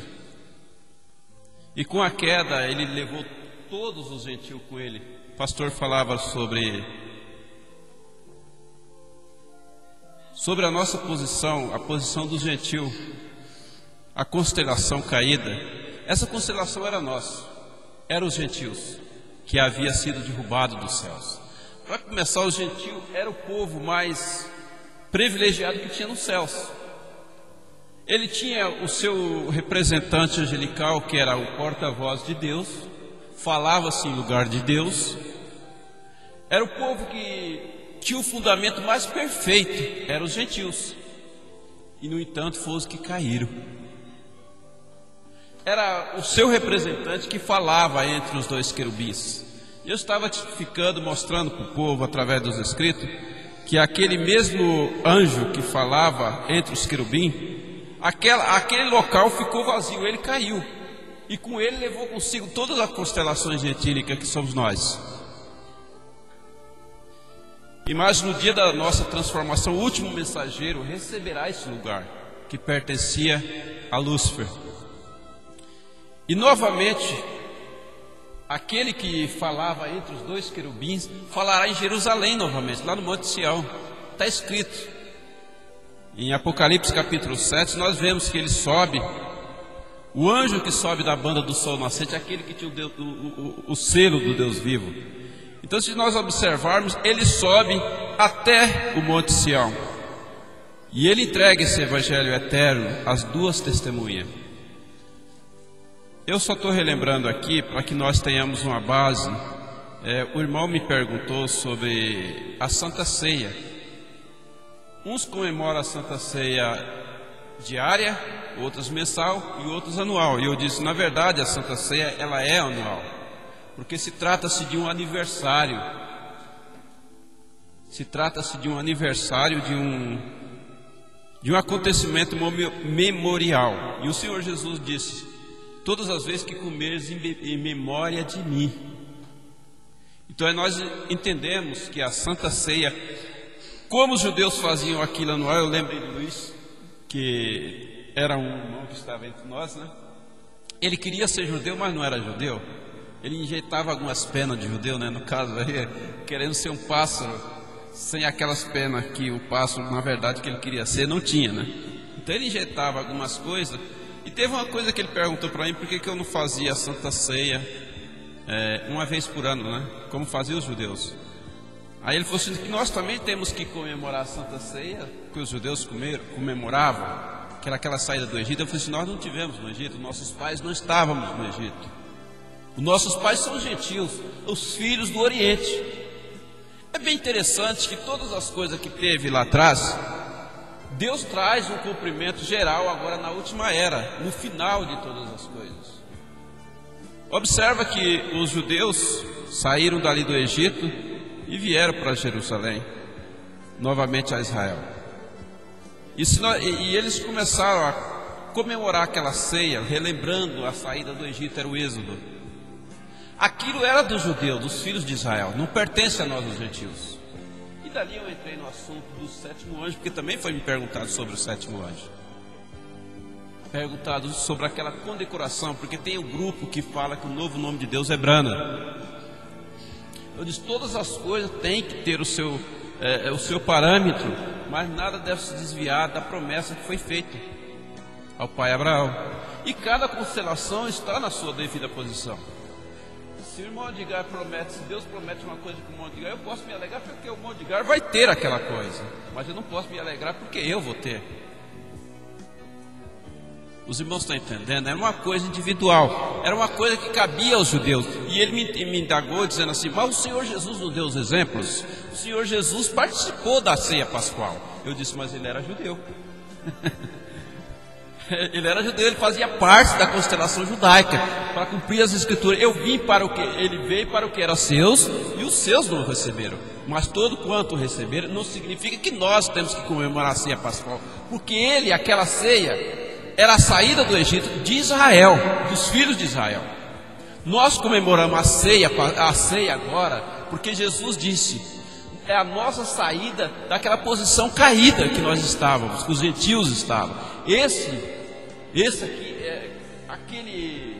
e com a queda ele levou todos os gentios com ele. O pastor falava sobre a nossa posição, a posição dos gentios, a constelação caída. Essa constelação era nossa, eram os gentios que havia sido derrubado dos céus. Para começar, os gentios era o povo mais privilegiado que tinha nos céus. Ele tinha o seu representante angelical, que era o porta-voz de Deus, falava-se em lugar de Deus. Era o povo que tinha o fundamento mais perfeito, eram os gentios. E no entanto foram os que caíram. Era o seu representante que falava entre os 2 querubins. Eu estava tipificando, mostrando para o povo através dos escritos, que aquele mesmo anjo que falava entre os querubins, aquele local ficou vazio, ele caiu. E com ele levou consigo todas as constelações gentílicas que somos nós. E mais no dia da nossa transformação, o último mensageiro receberá esse lugar que pertencia a Lúcifer. E novamente, aquele que falava entre os 2 querubins falará em Jerusalém novamente, lá no Monte Sião. Está escrito em Apocalipse capítulo 7, nós vemos que ele sobe, o anjo que sobe da banda do sol nascente, aquele que tinha o selo do Deus vivo. Então, se nós observarmos, ele sobe até o Monte Sião e ele entrega esse evangelho eterno às 2 testemunhas. Eu só estou relembrando aqui para que nós tenhamos uma base. O irmão me perguntou sobre a Santa Ceia. Uns comemoram a Santa Ceia diária, outros mensal e outros anual. E eu disse, na verdade, a Santa Ceia ela é anual, porque se trata-se de um aniversário. Se trata-se de um aniversário de um acontecimento memorial. E o Senhor Jesus disse: todas as vezes que comeres em memória de mim. Então nós entendemos que a Santa Ceia, como os judeus faziam aquilo anual. Eu lembro de Luiz, que era um irmão que estava entre nós, né? Ele queria ser judeu, mas não era judeu. Ele injetava algumas penas de judeu, né? No caso aí, querendo ser um pássaro, sem aquelas penas que o pássaro, na verdade, que ele queria ser, não tinha, né? Então ele injetava algumas coisas. E teve uma coisa que ele perguntou para mim: por que eu não fazia a Santa Ceia uma vez por ano, né? Como faziam os judeus. Aí ele falou assim, que nós também temos que comemorar a Santa Ceia, que os judeus comemoravam. aquela saída do Egito, eu falei assim, nós não tivemos no Egito, nossos pais não estávamos no Egito. Os nossos pais são gentios, os filhos do Oriente. É bem interessante que todas as coisas que teve lá atrás, Deus traz um cumprimento geral agora na última era, no final de todas as coisas. Observa que os judeus saíram dali do Egito e vieram para Jerusalém, novamente a Israel. E eles começaram a comemorar aquela ceia, relembrando a saída do Egito, era o Êxodo. Aquilo era dos judeus, dos filhos de Israel, não pertence a nós, os gentios. E dali eu entrei no assunto do sétimo anjo, porque também foi me perguntado sobre o sétimo anjo. Perguntado sobre aquela condecoração, porque tem um grupo que fala que o novo nome de Deus é Brana. Eu disse, todas as coisas têm que ter o seu parâmetro, mas nada deve se desviar da promessa que foi feita ao pai Abraão. E cada constelação está na sua devida posição. Se o irmão Edgar promete, se Deus promete uma coisa com o irmão Edgar, eu posso me alegrar porque o irmão Edgar vai ter aquela coisa, mas eu não posso me alegrar porque eu vou ter. Os irmãos estão entendendo? Era uma coisa individual, era uma coisa que cabia aos judeus. E ele me indagou dizendo assim, mas o Senhor Jesus nos deu os exemplos. O Senhor Jesus participou da ceia pascual. Eu disse, mas ele era judeu. Ele era judeu, ele fazia parte da constelação judaica para cumprir as escrituras. Ele veio para o que era seus e os seus não receberam. Mas todo quanto receberam não significa que nós temos que comemorar a ceia pascual, porque aquela ceia era a saída do Egito de Israel, dos filhos de Israel. Nós comemoramos a ceia agora, porque Jesus disse, é a nossa saída daquela posição caída que nós estávamos, que os gentios estavam. Esse aqui é aquele,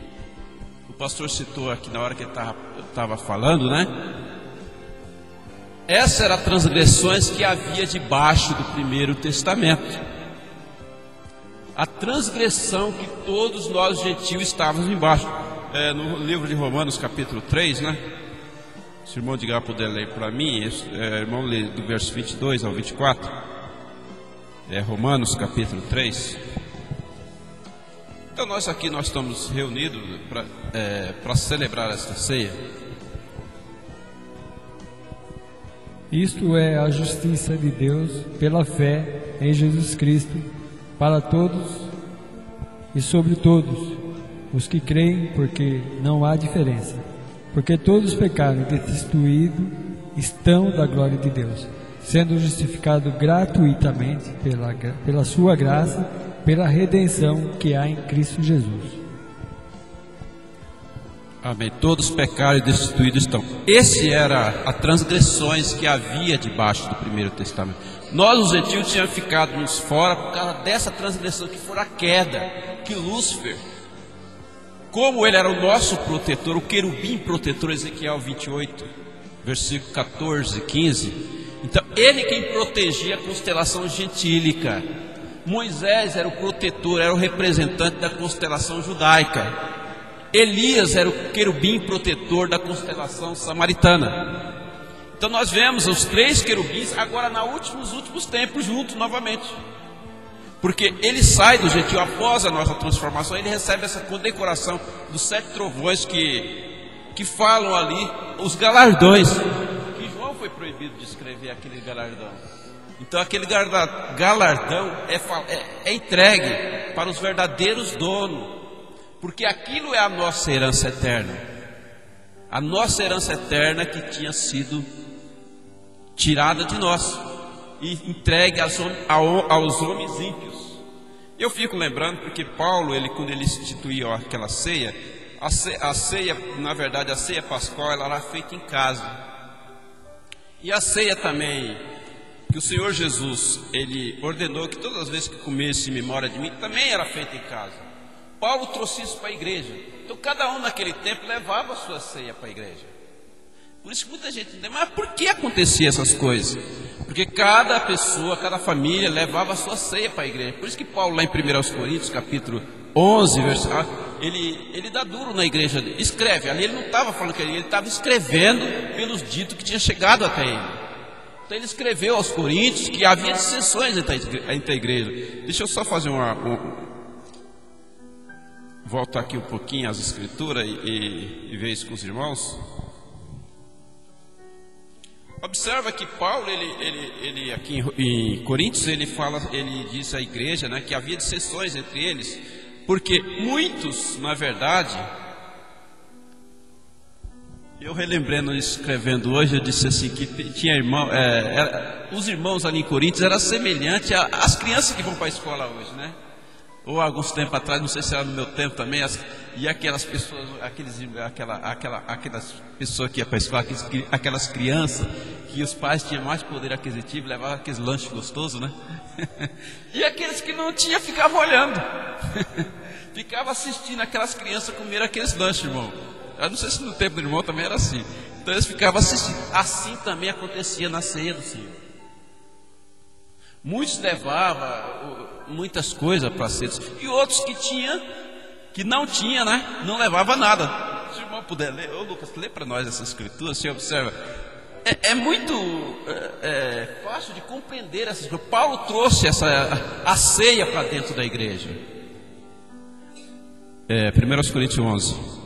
o pastor citou aqui na hora que ele estava falando, né? Essas eram as transgressões que havia debaixo do primeiro testamento. A transgressão que todos nós gentios estávamos embaixo. No livro de Romanos capítulo 3, né? Se o irmão Edgar puder ler para mim, irmão, lê do verso 22 ao 24. Romanos capítulo 3. Então nós estamos reunidos para celebrar esta ceia. Isto é a justiça de Deus pela fé em Jesus Cristo, para todos e sobre todos os que creem, porque não há diferença. Porque todos pecaram e destituídos estão da glória de Deus, sendo justificados gratuitamente pela sua graça, pela redenção que há em Cristo Jesus. Amém. Todos pecaram e destituídos estão. Esse era as transgressões que havia debaixo do primeiro testamento. Nós, os gentios, tínhamos ficado fora por causa dessa transgressão que foi a queda, que Lúcifer, como ele era o nosso protetor, o querubim protetor, Ezequiel 28, versículo 14 e 15. Então, ele quem protegia a constelação gentílica. Moisés era o protetor, era o representante da constelação judaica. Elias era o querubim protetor da constelação samaritana. Então nós vemos os três querubins agora nos últimos tempos juntos novamente. Porque ele sai do gentio após a nossa transformação, ele recebe essa condecoração dos 7 trovões que falam ali os galardões. Que João foi proibido de escrever aquele galardão. Então aquele galardão é entregue para os verdadeiros donos, porque aquilo é a nossa herança eterna. A nossa herança eterna que tinha sido tirada de nós e entregue aos homens ímpios. Eu fico lembrando porque Paulo, quando ele instituiu aquela ceia, a ceia, na verdade a ceia pascual, ela era feita em casa. E a ceia também, que o Senhor Jesus, ele ordenou que todas as vezes que comesse em memória de mim, também era feita em casa. Paulo trouxe isso para a igreja. Então cada um naquele tempo levava a sua ceia para a igreja. Por isso que muita gente diz, mas por que acontecia essas coisas? Porque cada pessoa, cada família levava a sua ceia para a igreja. Por isso que Paulo lá em 1 Coríntios, capítulo 11, verso 4, ele dá duro na igreja, escreve. Ali ele não estava falando que ele estava escrevendo pelos ditos que tinha chegado até ele. Então ele escreveu aos Coríntios que havia dissensões entre a igreja. Deixa eu só fazer voltar aqui um pouquinho às escrituras e ver isso com os irmãos. Observa que Paulo, ele aqui em Coríntios, ele diz à igreja, né, que havia dissensões entre eles, porque muitos, na verdade, eu relembrando, escrevendo hoje, eu disse assim, que tinha irmão, os irmãos ali em Coríntios eram semelhantes às crianças que vão para a escola hoje, né? Ou alguns tempos atrás, não sei se era no meu tempo também, e aquelas pessoas, aquelas pessoas que iam para a escola, aquelas crianças, que os pais tinham mais poder aquisitivo, levavam aqueles lanches gostosos, né? E aqueles que não tinham ficavam olhando, ficavam assistindo aquelas crianças comer aqueles lanches, irmão. Eu não sei se no tempo do irmão também era assim. Então eles ficavam assistindo. Assim também acontecia na ceia do Senhor. Muitos levavam muitas coisas para a ceia do Senhor, e outros que não tinha, né? Não levava nada. Se o irmão puder ler, ô Lucas, lê para nós essa escritura, você observa. É muito fácil de compreender essas coisas. Paulo trouxe a ceia para dentro da igreja. 1 Coríntios 11.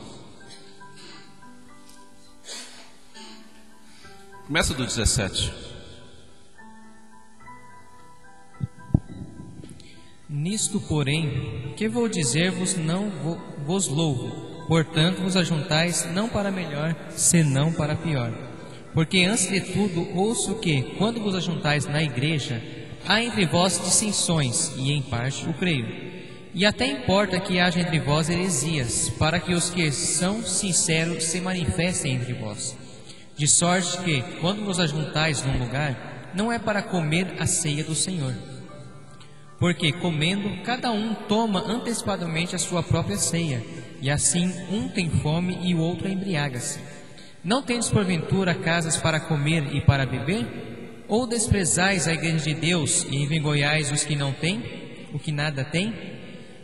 Começa do 17. Nisto, porém, que vou dizer-vos, não vos louvo. Portanto, vos ajuntais não para melhor, senão para pior. Porque antes de tudo ouço que, quando vos ajuntais na igreja, há entre vós dissensões, e em parte o creio. E até importa que haja entre vós heresias, para que os que são sinceros se manifestem entre vós. De sorte que, quando vos ajuntais num lugar, não é para comer a ceia do Senhor. Porque, comendo, cada um toma antecipadamente a sua própria ceia, e assim um tem fome e o outro embriaga-se. Não tendes porventura casas para comer e para beber? Ou desprezais a igreja de Deus e envergonhais os que não têm, o que nada têm?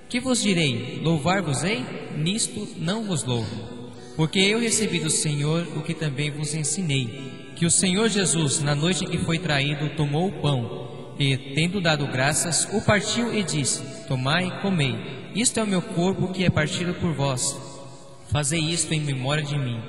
Que vos direi? Louvar-vos-ei? Nisto não vos louvo. Porque eu recebi do Senhor o que também vos ensinei, que o Senhor Jesus, na noite em que foi traído, tomou o pão, e, tendo dado graças, o partiu e disse: Tomai e comei, isto é o meu corpo que é partido por vós. Fazei isto em memória de mim.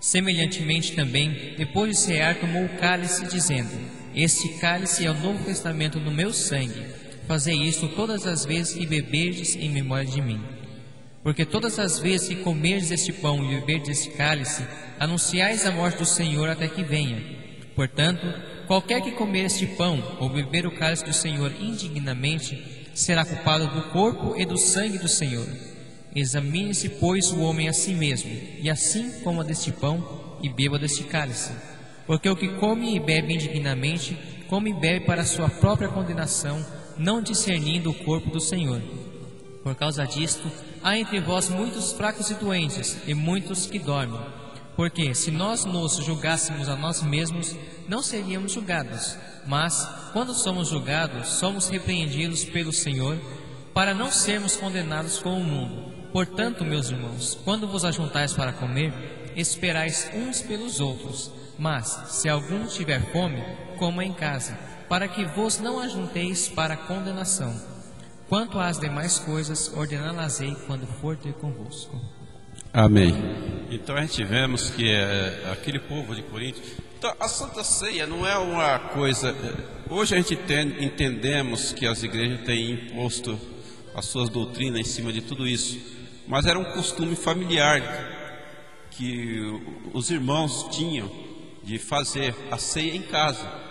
Semelhantemente também, depois de cear, tomou o cálice, dizendo: Este cálice é o novo testamento no meu sangue. Fazei isto todas as vezes que beberdes em memória de mim. Porque todas as vezes que comerdes este pão e beberdes este cálice, anunciais a morte do Senhor até que venha. Portanto, qualquer que comer este pão ou beber o cálice do Senhor indignamente, será culpado do corpo e do sangue do Senhor. Examine-se, pois, o homem a si mesmo, e assim coma deste pão e beba deste cálice. Porque o que come e bebe indignamente, come e bebe para a sua própria condenação, não discernindo o corpo do Senhor. Por causa disto, há entre vós muitos fracos e doentes, e muitos que dormem. Porque, se nós nos julgássemos a nós mesmos, não seríamos julgados. Mas, quando somos julgados, somos repreendidos pelo Senhor, para não sermos condenados com o mundo. Portanto, meus irmãos, quando vos ajuntais para comer, esperais uns pelos outros. Mas, se algum tiver fome, coma em casa, para que vos não ajunteis para a condenação. Quanto às demais coisas, ordená-las-ei quando for ter convosco. Amém. Então a gente vemos que aquele povo de Corinto. Então a Santa Ceia não é uma coisa. Hoje a gente entendemos que as igrejas têm imposto as suas doutrinas em cima de tudo isso, mas era um costume familiar que os irmãos tinham de fazer a ceia em casa.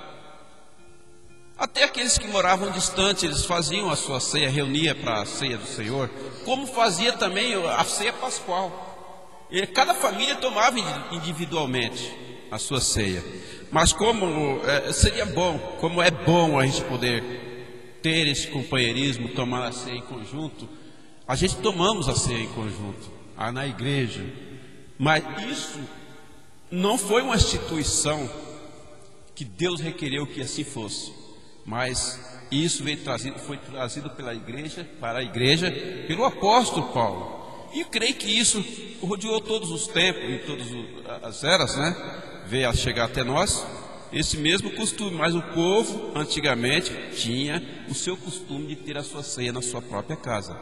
Até aqueles que moravam distante, eles faziam a sua ceia, reunia para a ceia do Senhor, como fazia também a ceia pascual. E cada família tomava individualmente a sua ceia. Mas como seria bom, como é bom a gente poder ter esse companheirismo, tomar a ceia em conjunto, a gente tomamos a ceia em conjunto, na igreja. Mas isso não foi uma instituição que Deus requereu que assim fosse. Mas isso foi trazido pela igreja, para a igreja, pelo apóstolo Paulo. E eu creio que isso rodeou todos os tempos e todas as eras, né? Veio a chegar até nós. esse mesmo costume, mas o povo antigamente tinha o seu costume de ter a sua ceia na sua própria casa.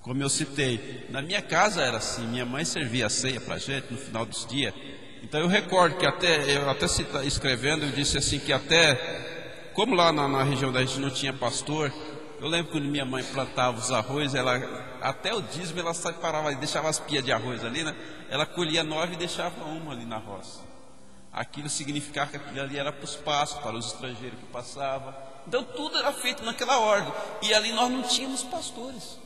Como eu citei, na minha casa era assim, minha mãe servia a ceia para a gente no final dos dias. Então eu recordo que eu até escrevendo, eu disse assim que até, como lá na região da gente não tinha pastor, eu lembro quando minha mãe plantava os arroz, até o dízimo ela separava, deixava as pias de arroz ali, né? Ela colhia 9 e deixava uma ali na roça. Aquilo significava que aquilo ali era para os pastos, para os estrangeiros que passavam. Então tudo era feito naquela ordem. E ali nós não tínhamos pastores.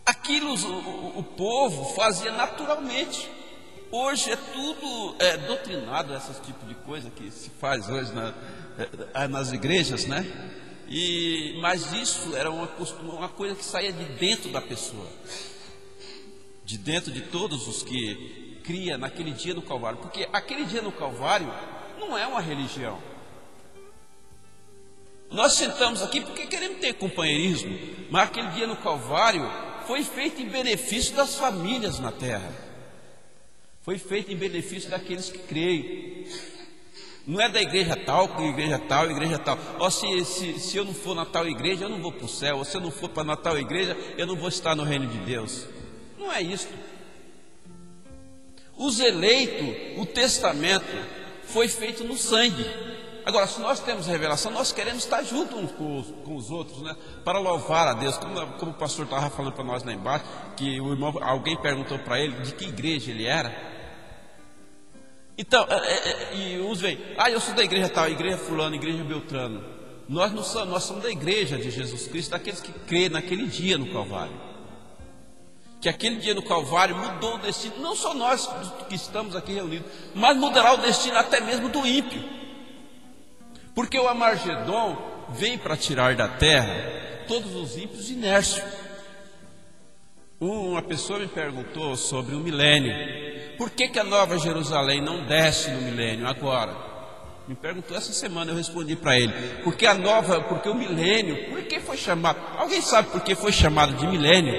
Aquilo o povo fazia naturalmente. Hoje é tudo doutrinado, esse tipo de coisa que se faz hoje nas igrejas, né? Mas isso era uma coisa que saía de dentro da pessoa, de dentro de todos os que cria naquele dia no Calvário, porque aquele dia no Calvário não é uma religião. Nós sentamos aqui porque queremos ter companheirismo, mas aquele dia no Calvário foi feito em benefício das famílias na terra, foi feito em benefício daqueles que creem. Não é da igreja tal, igreja tal, igreja tal. Ó, se eu não for na tal igreja, eu não vou para o céu. Ou se eu não for para na tal igreja, eu não vou estar no reino de Deus. Não é isso. Os eleitos, o testamento, foi feito no sangue. Agora, se nós temos revelação, nós queremos estar juntos uns com os outros, né? Para louvar a Deus. Como o pastor estava falando para nós lá embaixo, que alguém perguntou para ele de que igreja ele era. Então, e uns vêm, eu sou da igreja tal, igreja fulano, igreja Beltrano. Nós não somos, nós somos da igreja de Jesus Cristo, daqueles que creem naquele dia no Calvário. Que aquele dia no Calvário mudou o destino, não só nós que estamos aqui reunidos, mas mudará o destino até mesmo do ímpio. Porque o Amargedon vem para tirar da terra todos os ímpios inércios. Uma pessoa me perguntou sobre o milênio. Por que a Nova Jerusalém não desce no milênio agora? Me perguntou essa semana, eu respondi para ele. Porque o milênio, por que foi chamado? Alguém sabe por que foi chamado de milênio?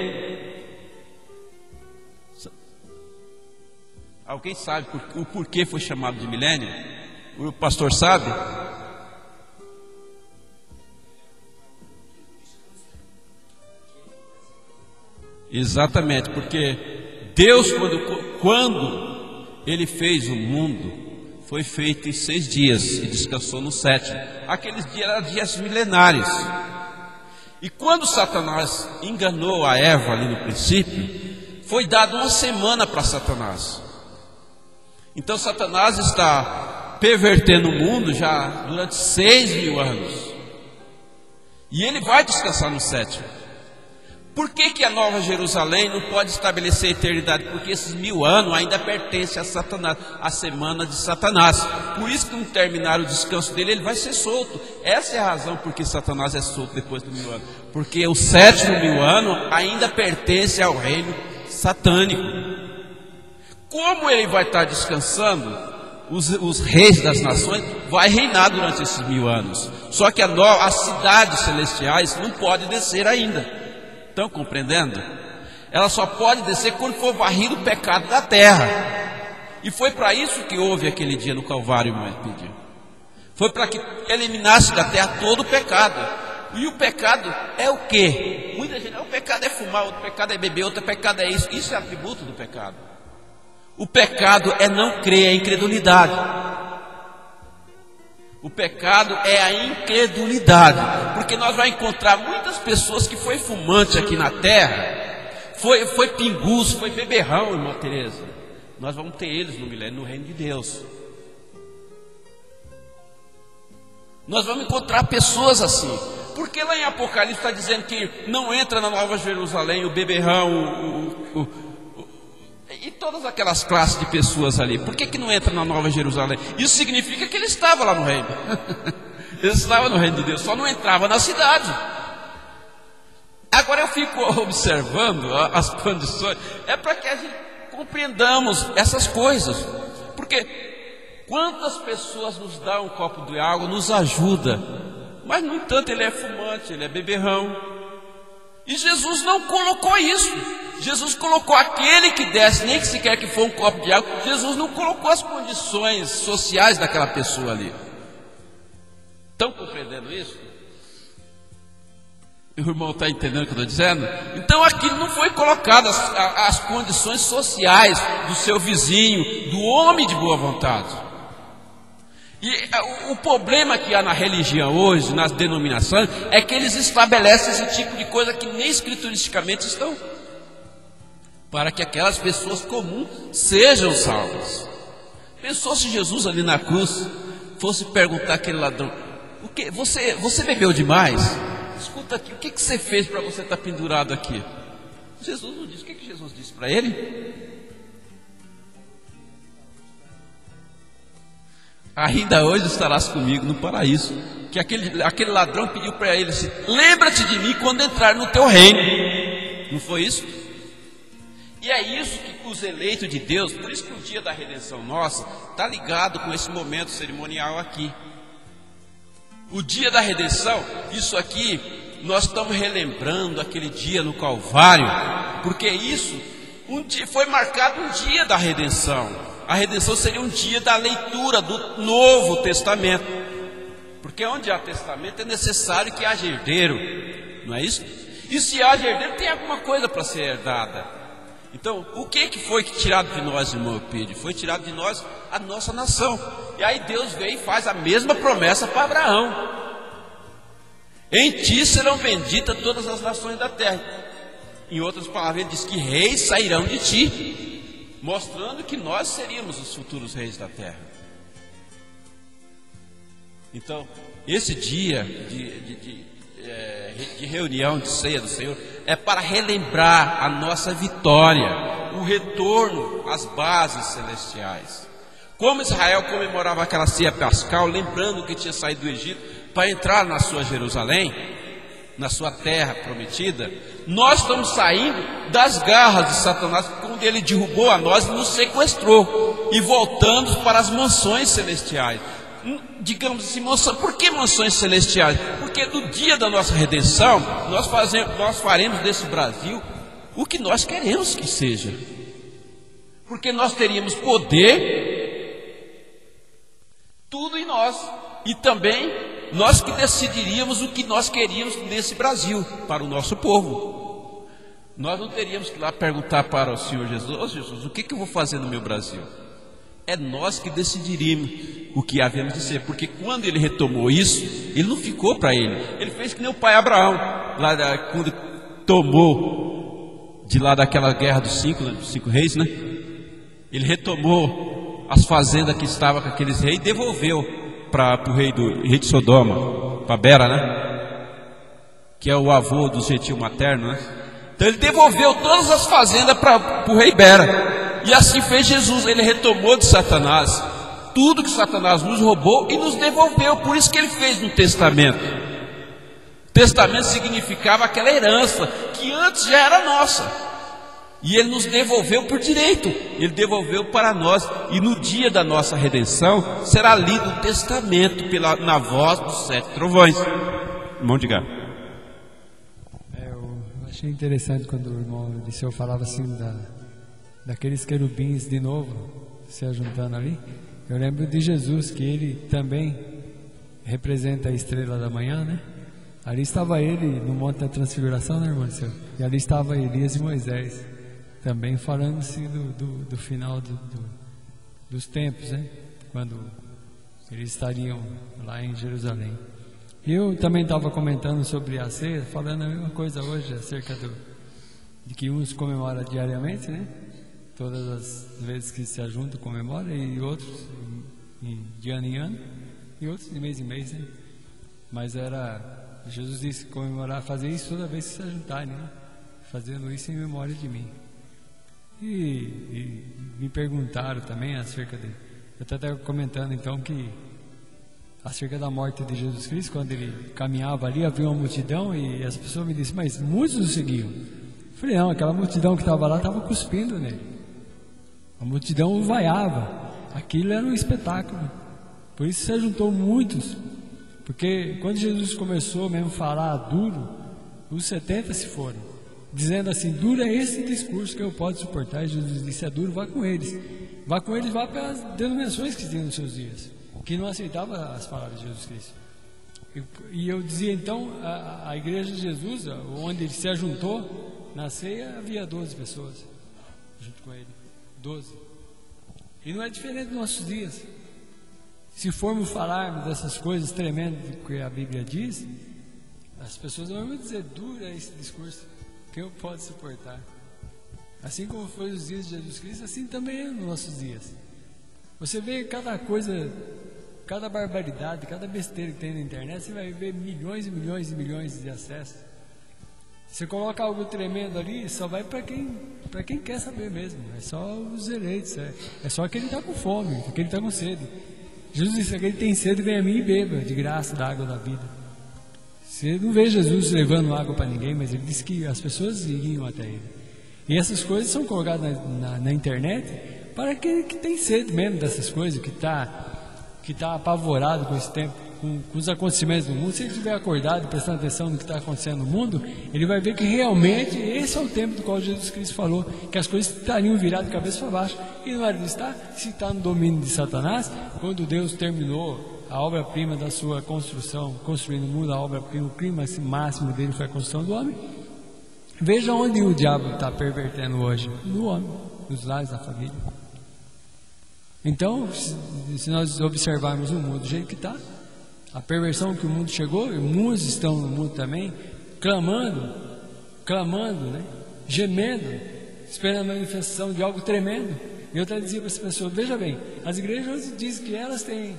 Alguém sabe o porquê foi chamado de milênio? O pastor sabe? Exatamente, porque Deus, quando Ele fez o mundo, foi feito em 6 dias e descansou no 7º. Aqueles dias eram dias milenares. E quando Satanás enganou a Eva ali no princípio, foi dado uma semana para Satanás. Então Satanás está pervertendo o mundo já durante 6.000 anos. E ele vai descansar no 7º. Por que a Nova Jerusalém não pode estabelecer a eternidade? Porque esses 1000 anos ainda pertencem a Satanás, a semana de Satanás. Por isso que não terminar o descanso dele, ele vai ser solto. Essa é a razão por que Satanás é solto depois dos 1000 anos. Porque o 7º 1000 ano ainda pertence ao reino satânico. Como ele vai estar descansando, os reis das nações vai reinar durante esses 1000 anos. Só que as cidades celestiais não podem descer ainda. Estão compreendendo? Ela só pode descer quando for varrido o pecado da terra. E foi para isso que houve aquele dia no Calvário, irmão, pediu. Foi para que eliminasse da terra todo o pecado. E o pecado é o quê? Muita gente, o pecado é fumar, outro pecado é beber, outro pecado é isso. Isso é atributo do pecado. O pecado é não crer, é a incredulidade. O pecado é a incredulidade, porque nós vamos encontrar muitas pessoas que foi fumante aqui na terra, foi pinguço, foi beberrão, irmã Tereza. Nós vamos ter eles no milênio, no reino de Deus. Nós vamos encontrar pessoas assim, porque lá em Apocalipse está dizendo que não entra na Nova Jerusalém o beberrão, e todas aquelas classes de pessoas ali. Por que não entra na Nova Jerusalém? Isso significa que ele estava lá no reino. Ele estava no reino de Deus, só não entrava na cidade. Agora eu fico observando as condições, é para que a gente compreendamos essas coisas. Porque quantas pessoas nos dão um copo de água, nos ajuda, mas no entanto ele é fumante, ele é beberrão. E Jesus não colocou isso. Jesus colocou aquele que desse, nem que sequer que for um copo de água, Jesus não colocou as condições sociais daquela pessoa ali. Estão compreendendo isso? O irmão está entendendo o que eu estou dizendo? Então aqui não foi colocado as condições sociais do seu vizinho, do homem de boa vontade. E o problema que há na religião hoje, nas denominações, é que eles estabelecem esse tipo de coisa que nem escrituristicamente estão, para que aquelas pessoas comuns sejam salvas. Pensou se Jesus ali na cruz fosse perguntar àquele ladrão: o que, você bebeu demais? Escuta aqui, o que você fez para você estar pendurado aqui? Jesus não disse. O que Jesus disse para ele? Ainda hoje estarás comigo no paraíso. Que aquele ladrão pediu para ele assim: lembra-te de mim quando entrar no teu reino. Não foi isso? E é isso que os eleitos de Deus, por isso que o dia da redenção nossa está ligado com esse momento cerimonial aqui. O dia da redenção, isso aqui, nós estamos relembrando aquele dia no Calvário, porque isso foi marcado um dia da redenção. A redenção seria um dia da leitura do Novo Testamento, porque onde há testamento é necessário que haja herdeiro, não é isso? E se haja herdeiro, tem alguma coisa para ser herdada. Então, o que foi tirado de nós, irmão Eupídio? Foi tirado de nós a nossa nação. E aí Deus veio e faz a mesma promessa para Abraão: em ti serão benditas todas as nações da terra. Em outras palavras, ele diz que reis sairão de ti, mostrando que nós seríamos os futuros reis da terra. Então, esse dia de reunião, de ceia do Senhor, é para relembrar a nossa vitória, o retorno às bases celestiais. Como Israel comemorava aquela ceia pascal, lembrando que tinha saído do Egito para entrar na sua Jerusalém, na sua terra prometida, nós estamos saindo das garras de Satanás, quando ele derrubou a nós e nos sequestrou, e voltando para as mansões celestiais. Digamos assim, por que mansões celestiais? Porque no dia da nossa redenção, nós faremos desse Brasil o que nós queremos que seja, porque nós teríamos poder, tudo em nós, e também nós que decidiríamos o que nós queríamos nesse Brasil, para o nosso povo. Nós não teríamos que ir lá perguntar para o Senhor Jesus: ô Jesus, o que eu vou fazer no meu Brasil? É nós que decidiríamos o que havemos de ser, porque quando ele retomou isso, ele não ficou para ele. Ele fez que nem o pai Abraão, quando tomou de lá daquela guerra dos cinco reis, né? Ele retomou as fazendas que estavam com aqueles reis e devolveu para o rei de Sodoma, para Bera, né? Que é o avô do gentil materno, né? Então ele devolveu todas as fazendas para o rei Bera. E assim fez Jesus. Ele retomou de Satanás tudo que Satanás nos roubou e nos devolveu. Por isso que ele fez um testamento. Testamento significava aquela herança que antes já era nossa, e ele nos devolveu por direito. Ele devolveu para nós. E no dia da nossa redenção será lido o testamento na voz dos 7 trovões. Irmão, diga. Eu achei interessante quando o irmão Liceu falava assim daqueles querubins de novo se ajuntando ali. Eu lembro de Jesus, que ele também representa a estrela da manhã, né? Ali estava ele no Monte da Transfiguração, né, irmão Liceu? E ali estava Elias e Moisés, também falando-se do final dos tempos, né? Quando eles estariam lá em Jerusalém. E eu também estava comentando sobre a ceia, falando a mesma coisa hoje, acerca de que uns comemoram diariamente, né? Todas as vezes que se ajuntam comemora, e outros de ano em ano, e outros de mês em mês, né? Mas Jesus disse comemorar, fazer isso toda vez que se ajuntarem, né? Fazendo isso em memória de mim. E me perguntaram também acerca eu estava comentando então que acerca da morte de Jesus Cristo, quando ele caminhava ali, havia uma multidão, e as pessoas me disseram: mas muitos o seguiam. Eu falei: não, aquela multidão que estava lá estava cuspindo nele. A multidão o vaiava. Aquilo era um espetáculo. Por isso se juntou muitos. Porque quando Jesus começou mesmo a falar duro, os 70 se foram. dizendo assim: duro é esse discurso que eu posso suportar. E Jesus disse: é duro, vá com eles. Vá com eles, vá para as denominações que tinham nos seus dias, que não aceitavam as palavras de Jesus Cristo. E eu dizia então, a igreja de Jesus, onde ele se ajuntou, na ceia havia 12 pessoas junto com ele, 12. E não é diferente dos nossos dias. Se formos falar dessas coisas tremendas que a Bíblia diz, as pessoas vão dizer: duro é esse discurso, quem eu posso suportar? Assim como foi os dias de Jesus Cristo, assim também é nos nossos dias. Você vê cada coisa, cada barbaridade, cada besteira que tem na internet, você vai ver milhões e milhões e milhões de acessos. Você coloca algo tremendo ali, só vai para quem quer saber mesmo. É só os eleitos, é só quem está com fome, quem está com sede. Jesus disse: aquele que tem sede, vem a mim e beba de graça da água da vida. Você não vê Jesus levando água para ninguém, mas ele disse que as pessoas iriam até ele. E essas coisas são colocadas na internet para aquele que tem sede mesmo dessas coisas, que tá apavorado com esse tempo, com os acontecimentos do mundo. Se ele estiver acordado, prestando atenção no que está acontecendo no mundo, ele vai ver que realmente esse é o tempo do qual Jesus Cristo falou que as coisas estariam viradas de cabeça para baixo. E não era de estar, se está no domínio de Satanás. Quando Deus terminou a obra-prima da sua construção, construindo o mundo, a obra-prima, o clímax máximo dele foi a construção do homem. Veja onde o diabo está pervertendo hoje: no homem, nos lares da família. Então, se nós observarmos o mundo do jeito que está, a perversão que o mundo chegou, e muitos estão no mundo também, clamando, né? Gemendo, esperando a manifestação de algo tremendo. E eu até dizia para as pessoas: veja bem, as igrejas dizem que elas têm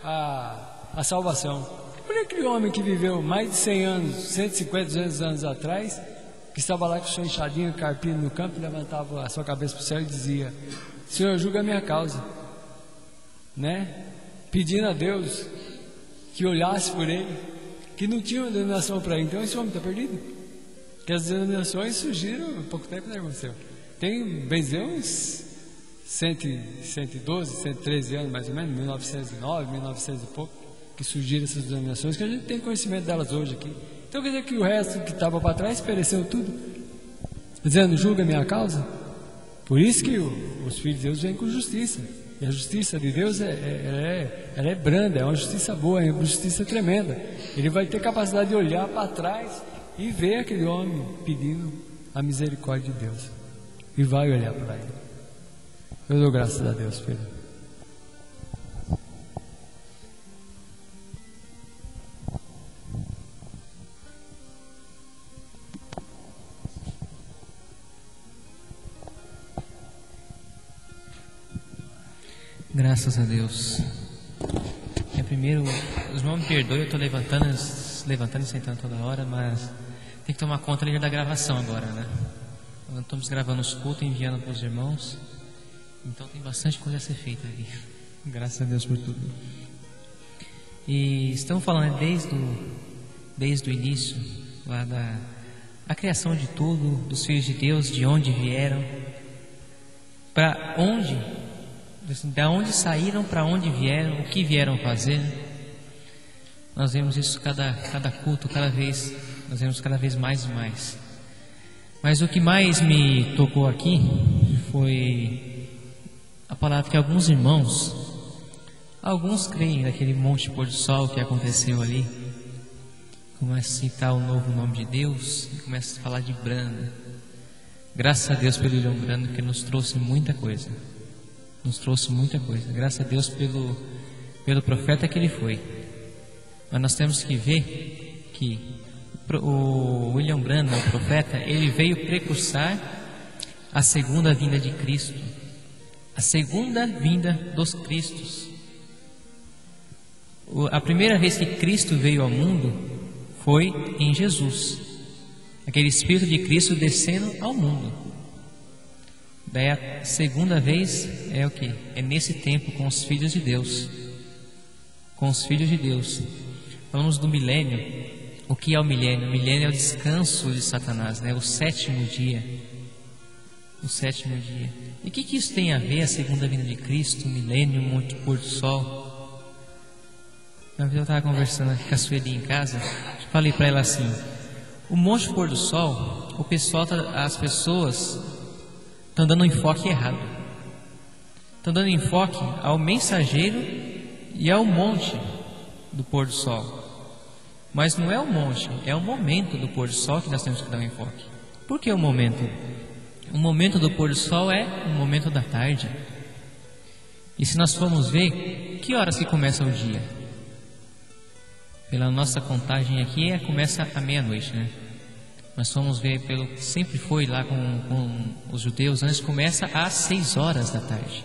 a salvação. Por aquele homem que viveu mais de 100 anos, 150, 200 anos atrás, que estava lá com sua enxadinha, carpino no campo, levantava a sua cabeça para o céu e dizia: Senhor, julga a minha causa, né? Pedindo a Deus que olhasse por ele, que não tinha uma denominação para ele. Então esse homem está perdido, que as denominações surgiram há pouco tempo, né, irmão seu? Tem, bem dizer, uns 112, 113 anos mais ou menos, 1909, 1900 e pouco, que surgiram essas denominações, que a gente tem conhecimento delas hoje aqui. Então quer dizer que o resto que estava para trás pereceu tudo, dizendo: julga a minha causa. Por isso que os filhos de Deus vêm com justiça. E a justiça de Deus ela é branda, é uma justiça boa, é uma justiça tremenda. Ele vai ter capacidade de olhar para trás e ver aquele homem pedindo a misericórdia de Deus, e vai olhar para ele. Eu dou graças a Deus, Pedro. Graças a Deus. Primeiro, os irmãos me perdoem, eu estou levantando e sentando toda hora, mas tem que tomar conta da gravação agora, né? Nós estamos gravando os cultos e enviando para os irmãos, então tem bastante coisa a ser feita aí. Graças a Deus por tudo. E estamos falando desde o início, lá da criação de tudo, dos filhos de Deus, de onde vieram, para onde, da onde saíram, para onde vieram, o que vieram fazer. Nós vemos isso cada culto, cada vez, nós vemos cada vez mais e mais. Mas o que mais me tocou aqui foi a palavra que alguns creem naquele monte pôr do sol que aconteceu ali. Começa a citar o novo nome de Deus e começa a falar de Branda. Graças a Deus pelo William Branda, que nos trouxe muita coisa. Graças a Deus pelo profeta que ele foi. Mas nós temos que ver que o William Branham, o profeta, ele veio precursar a segunda vinda de Cristo, a segunda vinda dos Cristos. A primeira vez que Cristo veio ao mundo foi em Jesus, aquele Espírito de Cristo descendo ao mundo. Daí a segunda vez é o que? É nesse tempo com os filhos de Deus. Falamos do milênio. O que é o milênio? O milênio é o descanso de Satanás, né? O sétimo dia. E o que isso tem a ver, a segunda vinda de Cristo, o milênio, o monte pôr do sol? Uma vez eu estava conversando aqui com a Sueli em casa, falei para ela assim: o monte pôr do sol as pessoas estão dando um enfoque errado. Estão dando enfoque ao mensageiro e ao monte do pôr do sol. Mas não é o monte, é o momento do pôr do sol que nós temos que dar um enfoque. Por que o momento? O momento do pôr do sol é o momento da tarde. E se nós formos ver, que horas que começa o dia? Pela nossa contagem aqui, começa à meia-noite, né? Nós vamos ver, pelo que sempre foi lá com os judeus, antes começa às 6 horas da tarde.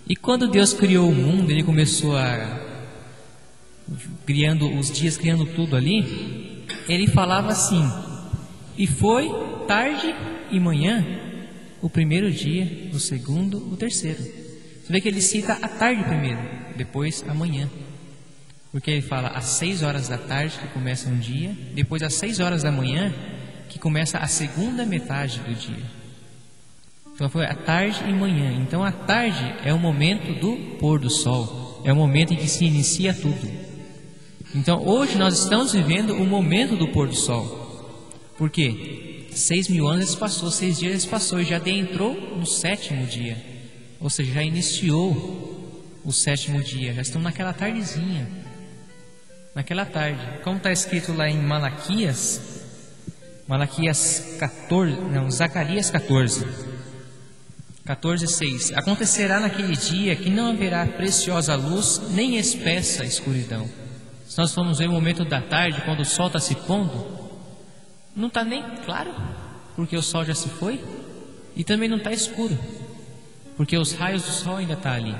E quando Deus criou o mundo, Ele começou criando os dias, criando tudo ali, Ele falava assim: e foi tarde e manhã, o primeiro dia, o segundo, o terceiro. Você vê que Ele cita a tarde primeiro, depois a manhã. Porque Ele fala às 6 horas da tarde que começa um dia, depois às 6 horas da manhã que começa a segunda metade do dia. Então foi a tarde e manhã. Então a tarde é o momento do pôr do sol, é o momento em que se inicia tudo. Então hoje nós estamos vivendo o momento do pôr do sol. Por quê? 6.000 anos se passou, 6 dias se passou e já adentrou no 7º dia. Ou seja, já iniciou o 7º dia, já estamos naquela tardezinha. Naquela tarde, como está escrito lá em Zacarias 14:6. Acontecerá naquele dia que não haverá preciosa luz, nem espessa escuridão. Se nós formos ver o momento da tarde, quando o sol está se pondo, não está nem claro, porque o sol já se foi, e também não está escuro, porque os raios do sol ainda estão ali.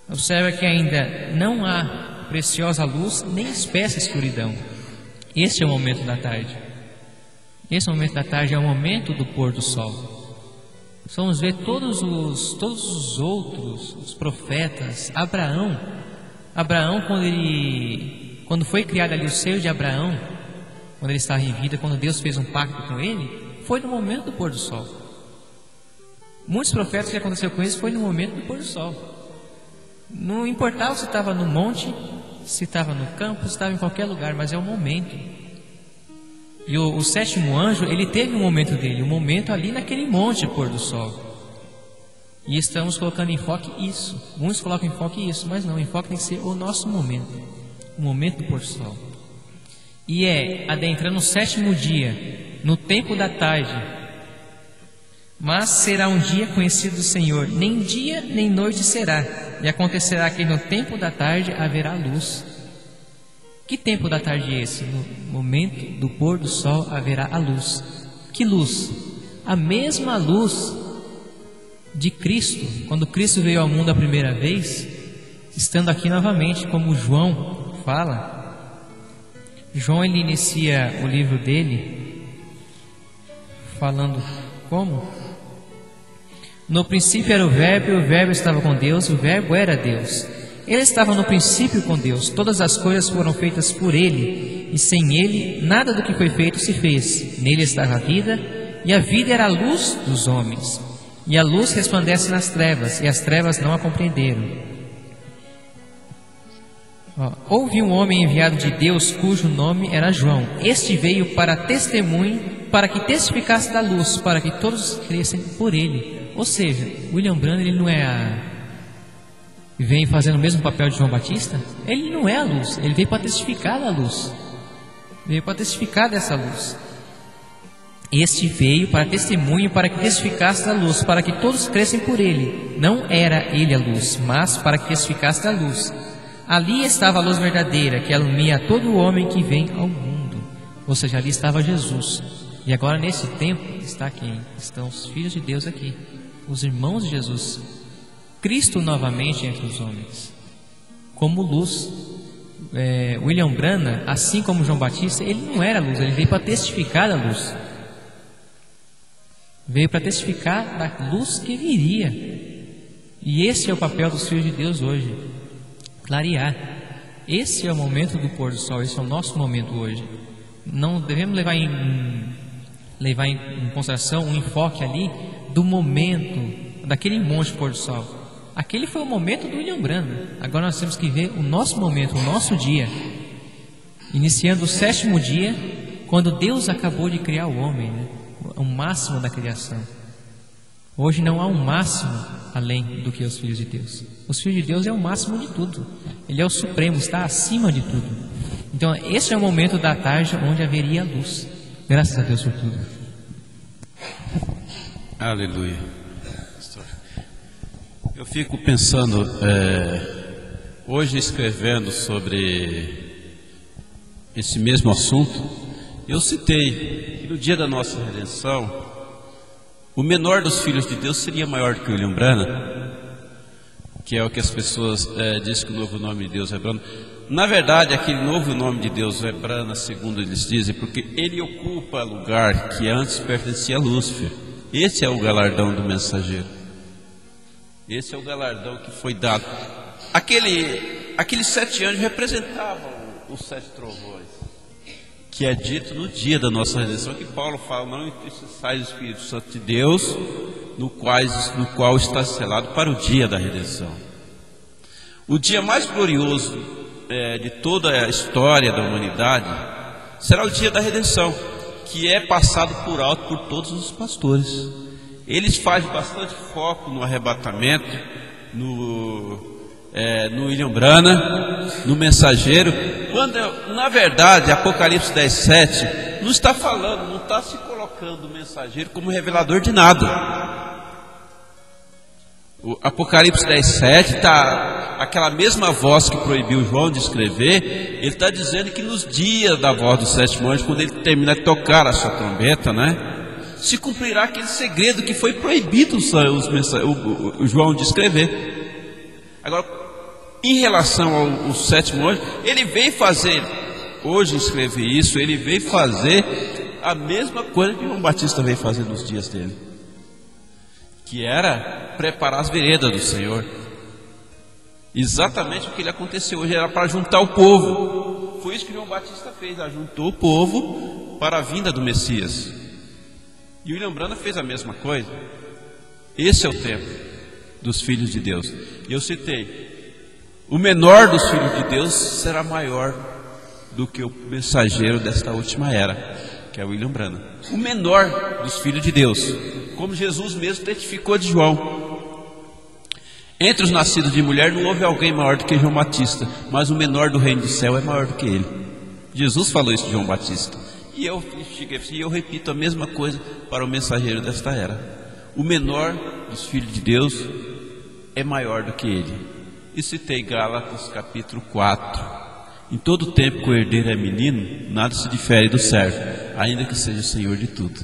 Observa que ainda não há preciosa luz, nem espessa escuridão. Este é o momento da tarde. Esse momento da tarde é o momento do pôr do sol. Vamos ver todos os outros, os profetas. Abraão, quando foi criado ali o seio de Abraão, quando ele estava em vida, quando Deus fez um pacto com ele, foi no momento do pôr do sol. Muitos profetas que aconteceu com eles foi no momento do pôr do sol. Não importava se estava no monte, se estava no campo, se estava em qualquer lugar, mas é o momento. E o 7º anjo, ele teve um momento dele, um momento ali naquele monte pôr do sol. E estamos colocando em enfoque isso. Muitos colocam em enfoque isso, mas não, o enfoque tem que ser o nosso momento, o momento do pôr do sol. E adentrando no 7º dia, no tempo da tarde. Mas será um dia conhecido do Senhor, nem dia nem noite será. E acontecerá que no tempo da tarde haverá luz. Que tempo da tarde é esse? No momento do pôr do sol haverá a luz. Que luz? A mesma luz de Cristo, quando Cristo veio ao mundo a primeira vez, estando aqui novamente, como João fala. João, ele inicia o livro dele falando como? No princípio era o Verbo estava com Deus, o Verbo era Deus. Ele estava no princípio com Deus, todas as coisas foram feitas por Ele, e sem Ele nada do que foi feito se fez. Nele estava a vida, e a vida era a luz dos homens. E a luz resplandece nas trevas, e as trevas não a compreenderam. Houve um homem enviado de Deus, cujo nome era João. Este veio para testemunho, para que testificasse da luz, para que todos crescem por ele. Ou seja, William Branham, ele não vem fazendo o mesmo papel de João Batista. Ele não é a luz, ele veio para testificar da luz, veio para testificar dessa luz. Este veio para testemunho, para que testificasse da luz, para que todos crescem por ele. Não era ele a luz, mas para que testificasse da luz. Ali estava a luz verdadeira, que alumia a todo homem que vem ao mundo. Ou seja, ali estava Jesus. E agora nesse tempo está quem? Estão os filhos de Deus aqui, os irmãos de Jesus, Cristo novamente entre os homens, como luz. William Branham, assim como João Batista, ele não era luz, ele veio para testificar da luz, veio para testificar da luz que viria. E esse é o papel dos filhos de Deus hoje, clarear. Esse é o momento do pôr do sol, esse é o nosso momento hoje. Não devemos levar em consideração um enfoque ali do momento, daquele monte pôr do sol. Aquele foi o momento do William Branham. Agora nós temos que ver o nosso momento, o nosso dia, iniciando o 7º dia, quando Deus acabou de criar o homem, né? O máximo da criação. Hoje não há um máximo além do que os filhos de Deus. Os filhos de Deus é o máximo de tudo. Ele é o supremo, está acima de tudo. Então esse é o momento da tarde onde haveria luz. Graças a Deus por tudo. Aleluia. Eu fico pensando, hoje escrevendo sobre esse mesmo assunto, eu citei que no dia da nossa redenção, o menor dos filhos de Deus seria maior do que William Branham, que é o que as pessoas dizem que o novo nome de Deus é Branham. Na verdade, aquele novo nome de Deus é Branham, segundo eles dizem, porque ele ocupa lugar que antes pertencia a Lúcifer. Esse é o galardão do mensageiro. Esse é o galardão que foi dado. Aqueles 7 anjos representavam os 7 trovões, que é dito no dia da nossa redenção, que Paulo fala: não entristecais o Espírito Santo de Deus, no qual está selado para o dia da redenção. O dia mais glorioso de toda a história da humanidade será o dia da redenção, que é passado por alto por todos os pastores. Eles fazem bastante foco no arrebatamento, no William Branham, no mensageiro, quando na verdade Apocalipse 10:7 não está falando, não está se colocando o mensageiro como revelador de nada. O Apocalipse 10:7 está aquela mesma voz que proibiu João de escrever. Ele está dizendo que nos dias da voz do 7º anjo, quando ele termina de tocar a sua trombeta, né, se cumprirá aquele segredo que foi proibido o João de escrever. Agora, em relação ao 7º anjo, ele veio fazer, hoje escrever isso, ele veio fazer a mesma coisa que João Batista veio fazer nos dias dele, que era preparar as veredas do Senhor. Exatamente o que ele aconteceu hoje, era para juntar o povo. Foi isso que João Batista fez, juntou o povo para a vinda do Messias. E William Branham fez a mesma coisa. Esse é o tempo dos filhos de Deus. E eu citei: o menor dos filhos de Deus será maior do que o mensageiro desta última era, que é William Branham. O menor dos filhos de Deus, como Jesus mesmo testificou de João: entre os nascidos de mulher não houve alguém maior do que João Batista, mas o menor do reino do céu é maior do que ele. Jesus falou isso de João Batista. E eu repito a mesma coisa para o mensageiro desta era: o menor dos filhos de Deus é maior do que ele. E citei Gálatas capítulo 4: em todo tempo que o herdeiro é menino, nada se difere do servo, ainda que seja o senhor de tudo.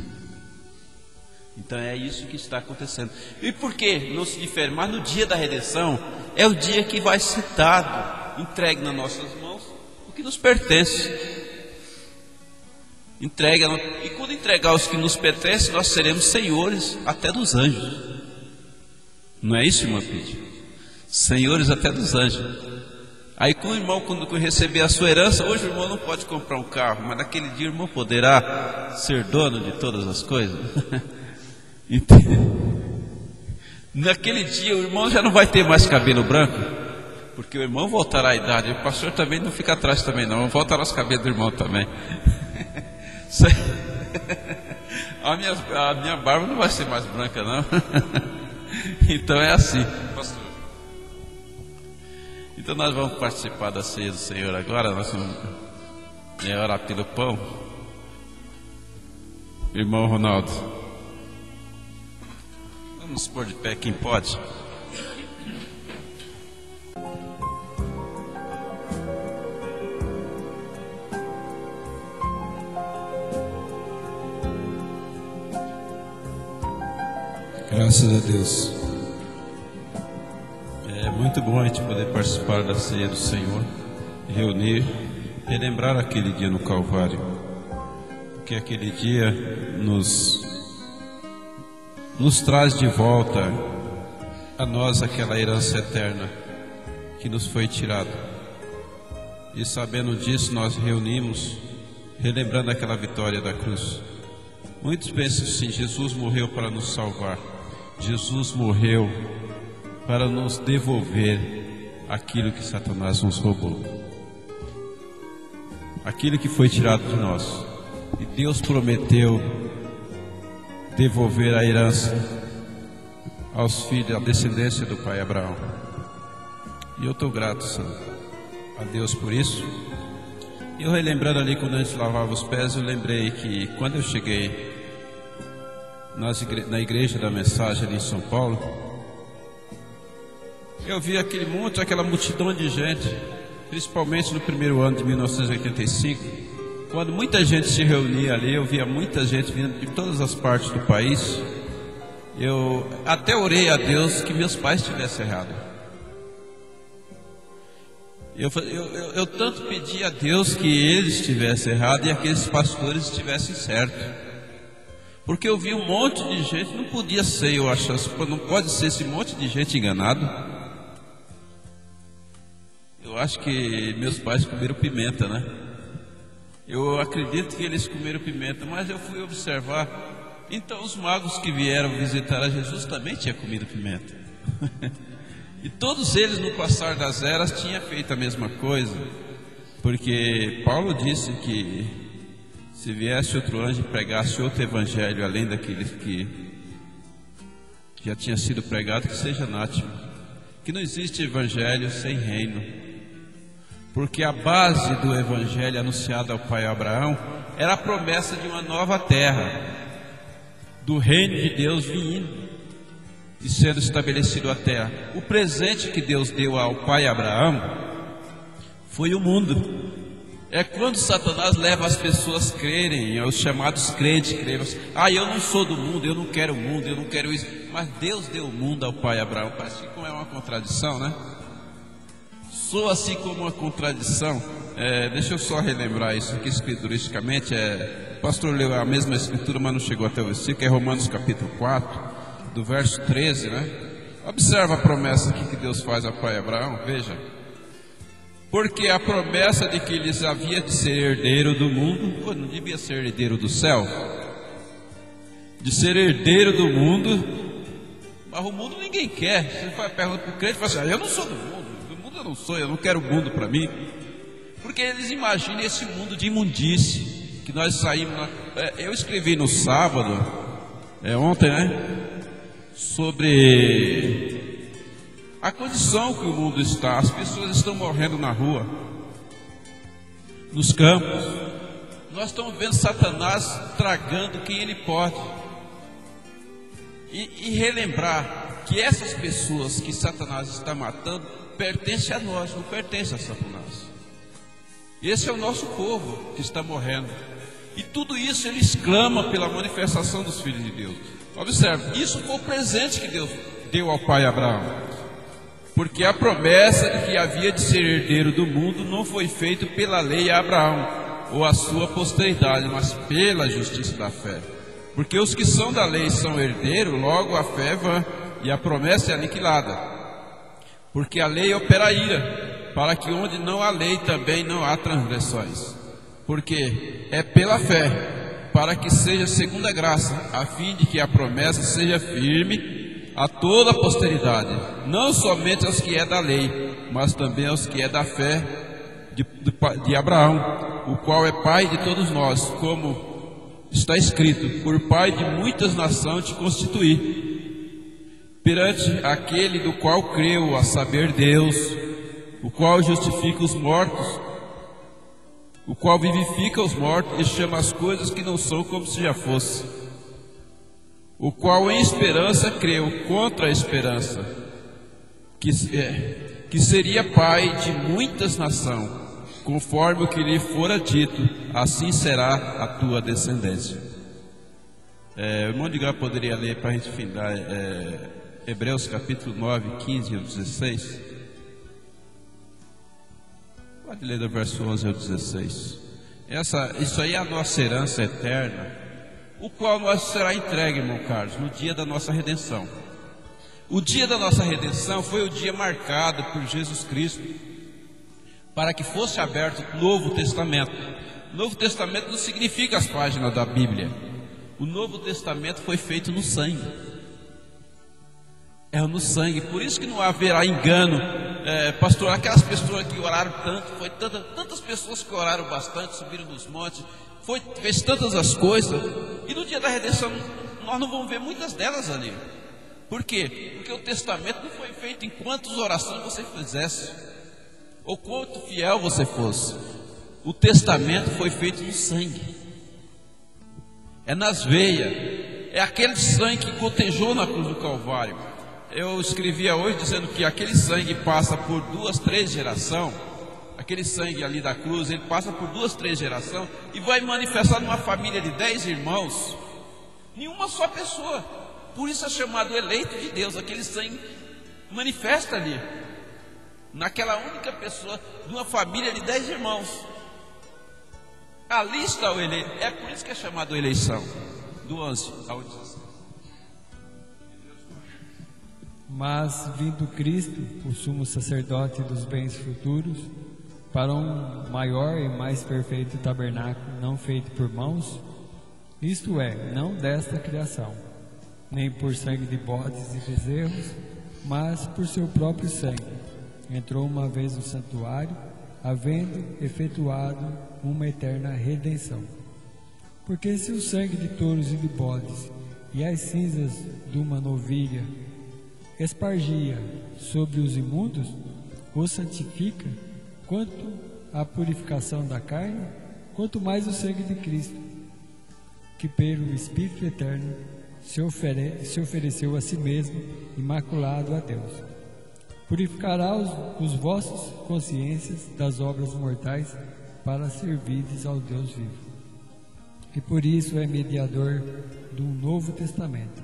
Então é isso que está acontecendo. E por que não se difere? Mas no dia da redenção é o dia que vai ser dado, entregue nas nossas mãos o que nos pertence. Entrega, e quando entregar os que nos pertencem, nós seremos senhores até dos anjos. Não é isso, irmão Pide? Senhores até dos anjos. Aí quando o irmão, quando receber a sua herança, hoje o irmão não pode comprar um carro, mas naquele dia o irmão poderá ser dono de todas as coisas. Naquele dia o irmão já não vai ter mais cabelo branco, porque o irmão voltará à idade. O pastor também não fica atrás também não, voltará os cabelos do irmão também. A minha barba não vai ser mais branca não. Então é assim, pastor. Então nós vamos participar da ceia do Senhor agora. Nós vamos orar pelo pão. Irmão Ronaldo, vamos pôr de pé quem pode. Graças a Deus. É muito bom a gente poder participar da ceia do Senhor, reunir, relembrar aquele dia no Calvário, porque aquele dia nos traz de volta a nós aquela herança eterna que nos foi tirada. E sabendo disso, nós reunimos, relembrando aquela vitória da cruz. Muitos pensam assim: Jesus morreu para nos salvar. Jesus morreu para nos devolver aquilo que Satanás nos roubou, aquilo que foi tirado de nós. e Deus prometeu devolver a herança aos filhos, à descendência do pai Abraão. E eu estou grato, Senhor, a Deus por isso. E eu relembrando ali, quando a gente lavava os pés, eu lembrei que quando eu cheguei na igreja da Mensagem ali em São Paulo, eu vi aquela multidão de gente, principalmente no primeiro ano de 1985, quando muita gente se reunia ali. Eu via muita gente vindo de todas as partes do país. Eu até orei a Deus que meus pais tivessem errado. Eu tanto pedi a Deus que eles estivessem errados e aqueles pastores estivessem certos. Porque eu vi um monte de gente, não podia ser, eu acho, não pode ser esse monte de gente enganado. Eu acho que meus pais comeram pimenta, né? Eu acredito que eles comeram pimenta, mas eu fui observar. Então os magos que vieram visitar a Jesus também tinham comido pimenta. E todos eles, no passar das eras, tinham feito a mesma coisa. Porque Paulo disse que se viesse outro anjo e pregasse outro evangelho além daquele que já tinha sido pregado, que seja anátema. Que não existe evangelho sem reino. Porque a base do evangelho anunciado ao pai Abraão era a promessa de uma nova terra, do reino de Deus vindo e sendo estabelecido a terra. O presente que Deus deu ao pai Abraão foi o mundo. É quando Satanás leva as pessoas a crerem, os chamados crentes, eu não sou do mundo, eu não quero o mundo, eu não quero isso. Mas Deus deu o mundo ao pai Abraão. Parece que como é uma contradição, né? Soa assim como uma contradição. Deixa eu só relembrar isso aqui escrituristicamente. O pastor leu a mesma escritura, mas não chegou até o versículo. É Romanos capítulo 4, do verso 13, né? Observa a promessa aqui que Deus faz ao pai Abraão. Veja: porque a promessa de que eles havia de ser herdeiro do mundo, não devia ser herdeiro do céu, de ser herdeiro do mundo, mas o mundo ninguém quer. Você faz pergunta para o crente e fala assim: eu não sou do mundo eu não sou, eu não quero o mundo para mim. Porque eles imaginam esse mundo de imundície que nós saímos. Eu escrevi no sábado, ontem, né, sobre a condição que o mundo está. As pessoas estão morrendo na rua, nos campos. Nós estamos vendo Satanás tragando quem ele pode. E relembrar que essas pessoas que Satanás está matando pertencem a nós, não pertencem a Satanás. Esse é o nosso povo que está morrendo. E tudo isso ele exclama pela manifestação dos filhos de Deus. Observe, isso foi o presente que Deus deu ao pai Abraão. Porque a promessa de que havia de ser herdeiro do mundo não foi feita pela lei a Abraão ou a sua posteridade, mas pela justiça da fé. Porque os que são da lei são herdeiros, logo a fé é vã e a promessa é aniquilada. Porque a lei opera ira, para que onde não há lei também não há transgressões. Porque é pela fé, para que seja segundo a graça, a fim de que a promessa seja firme a toda a posteridade, não somente aos que é da lei, mas também aos que é da fé de Abraão, o qual é pai de todos nós, como está escrito: por pai de muitas nações te constituí. Perante aquele do qual creu, a saber Deus, o qual justifica os mortos, o qual vivifica os mortos e chama as coisas que não são como se já fosse, o qual em esperança creu contra a esperança, que seria pai de muitas nações, conforme o que lhe fora dito, assim será a tua descendência. O irmão de Gá poderia ler para a gente findar Hebreus capítulo 9, 15 ao 16. Pode ler do verso 11 ao 16. Isso aí é a nossa herança eterna, o qual nos será entregue, irmão Carlos, no dia da nossa redenção. O dia da nossa redenção foi o dia marcado por Jesus Cristo, para que fosse aberto o Novo Testamento. O Novo Testamento não significa as páginas da Bíblia. O Novo Testamento foi feito no sangue. É no sangue, por isso que não haverá engano pastor, aquelas pessoas que oraram tanto, foi tantas pessoas que oraram bastante, subiram nos montes, fez tantas as coisas, e no dia da redenção nós não vamos ver muitas delas ali. Por quê? Porque o testamento não foi feito em quantas orações você fizesse, ou quanto fiel você fosse. O testamento foi feito no sangue, é nas veias, é aquele sangue que gotejou na cruz do Calvário. Eu escrevia hoje dizendo que aquele sangue passa por 2, 3 gerações. Aquele sangue ali da cruz, ele passa por 2, 3 gerações e vai manifestar numa família de 10 irmãos, nenhuma só pessoa. Por isso é chamado eleito de Deus. Aquele sangue manifesta ali, naquela única pessoa, de uma família de 10 irmãos. Ali está o eleito. É por isso que é chamado eleição, do 11 ao 16. Mas, vindo Cristo, o sumo sacerdote dos bens futuros, para um maior e mais perfeito tabernáculo, não feito por mãos, isto é, não desta criação, nem por sangue de bodes e bezerros, mas por seu próprio sangue, entrou uma vez no santuário, havendo efetuado uma eterna redenção. Porque se o sangue de touros e de bodes e as cinzas de uma novilha espargia sobre os imundos, os santifica, quanto à purificação da carne, quanto mais o sangue de Cristo, que pelo Espírito Eterno se ofereceu a si mesmo, imaculado a Deus. Purificará os vossos consciências das obras mortais, para servirdes ao Deus vivo. E por isso é mediador do Novo Testamento,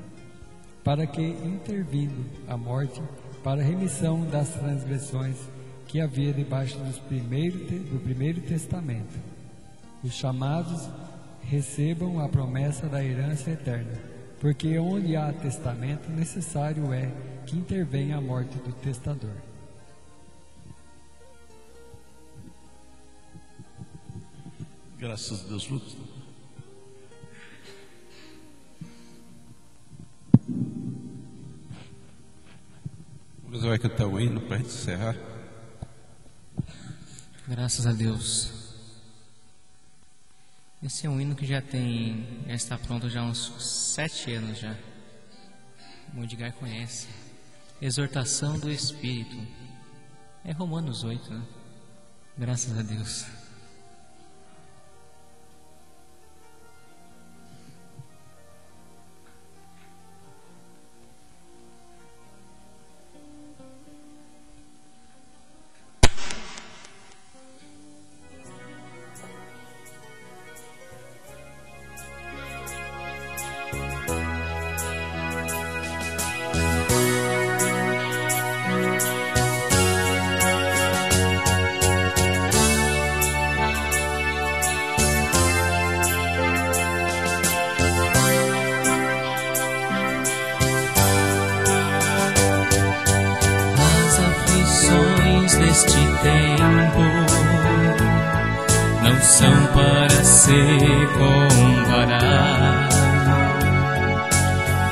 para que, intervindo a morte, para a remissão das transgressões que havia debaixo do primeiro testamento, os chamados recebam a promessa da herança eterna, porque onde há testamento, necessário é que intervenha a morte do testador. Graças a Deus, Lucas. Você vai cantar o hino para a gente encerrar? Graças a Deus. Esse é um hino que já está pronto já há uns 7 anos já. O Edgar conhece. Exortação do Espírito. É Romanos 8, né? Graças a Deus. Deste tempo não são para se comparar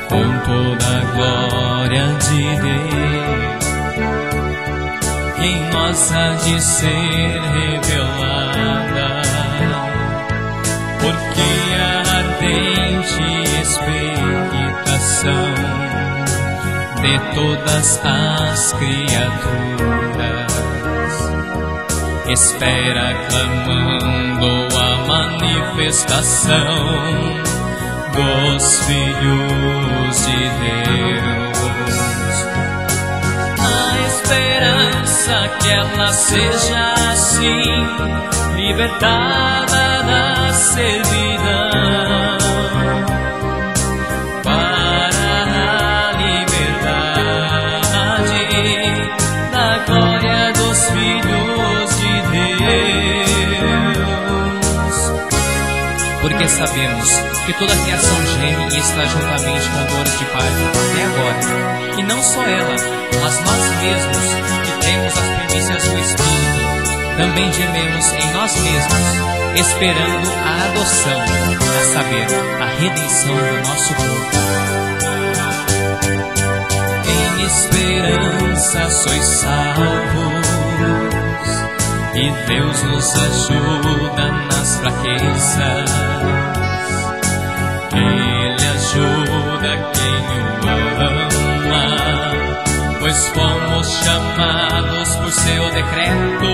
com toda a glória de Deus que em nós há de ser revelada, porque a ardente expectação de todas as criaturas espera clamando a manifestação dos filhos de Deus. A esperança que ela seja assim, libertada da servidão, da glória dos filhos de Deus. Porque sabemos que toda a criação geme e está juntamente com dores de parto até agora. E não só ela, mas nós mesmos, que temos as primícias do Espírito, também gememos em nós mesmos, esperando a adoção, a saber, a redenção do nosso corpo. Em esperança sois salvos, e Deus nos ajuda nas fraquezas. Ele ajuda quem o ama, pois fomos chamados por seu decreto,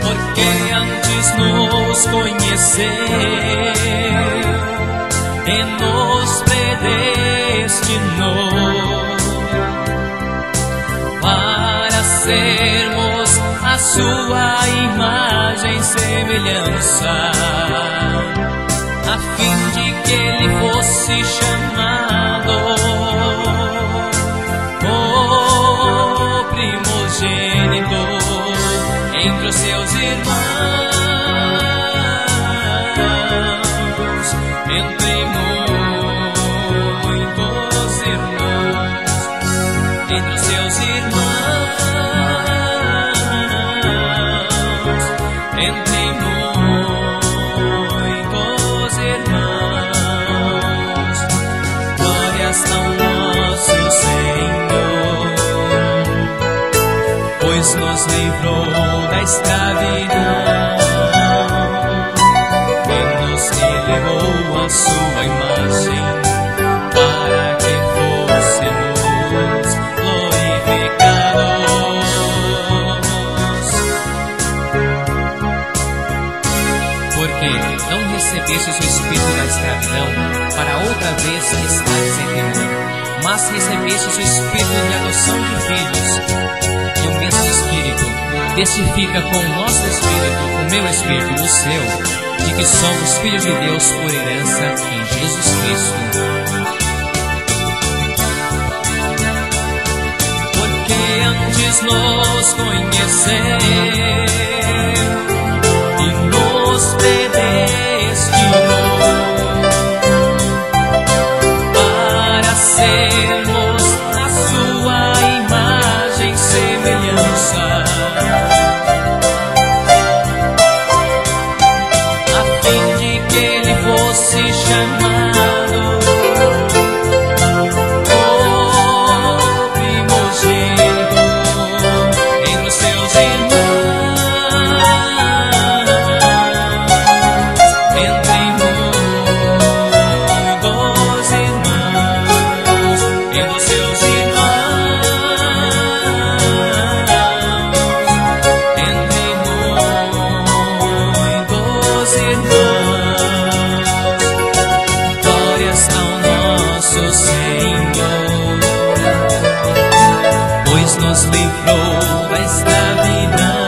porque antes nos conheceu e nos predestinou para sermos a sua imagem e semelhança, a fim de que ele fosse chamado o primogênito entre os seus irmãos, entre muitos irmãos, entre os seus irmãos, entre muitos irmãos. Glórias ao nosso Senhor, pois nos livrou da escravidão e nos elevou à sua imagem, para que fôssemos glorificados. Porque não recebestes o espírito da escravidão para outra vez estares em temor, mas recebestes o espírito de adoção de filhos, e o mesmo espírito testifica com o nosso espírito, o meu espírito, o seu, de que somos filhos de Deus por herança em Jesus Cristo. Porque antes nos conheceu e nos predestinou para sermos a sua imagem e semelhança, a fim de que ele fosse chamado o primogênito entre os seus irmãos, entre muitos irmãos, entre os seus irmãos, entre muitos irmãos. Glórias ao nosso Senhor, pois nos livrou da escravidão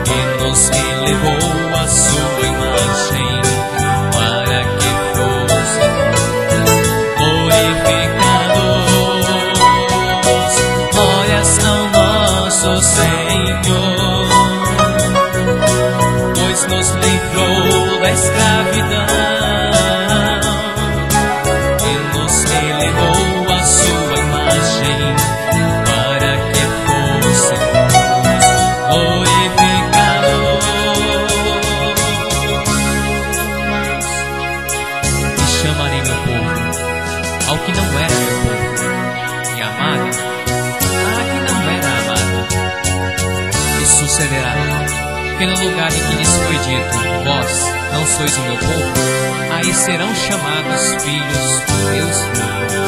e nos elevou à sua imagem, para que fôssemos glorificados. Glórias ao nosso Senhor, pois nos livrou da escravidão e nos elevou à sua imagem, para que fôssemos glorificados. E chamarei meu povo ao que não era meu povo, e amado a que não era amado. E sucederá que no lugar em que lhes foi dito, vós não sois o meu povo, aí serão chamados filhos do Deus vivo.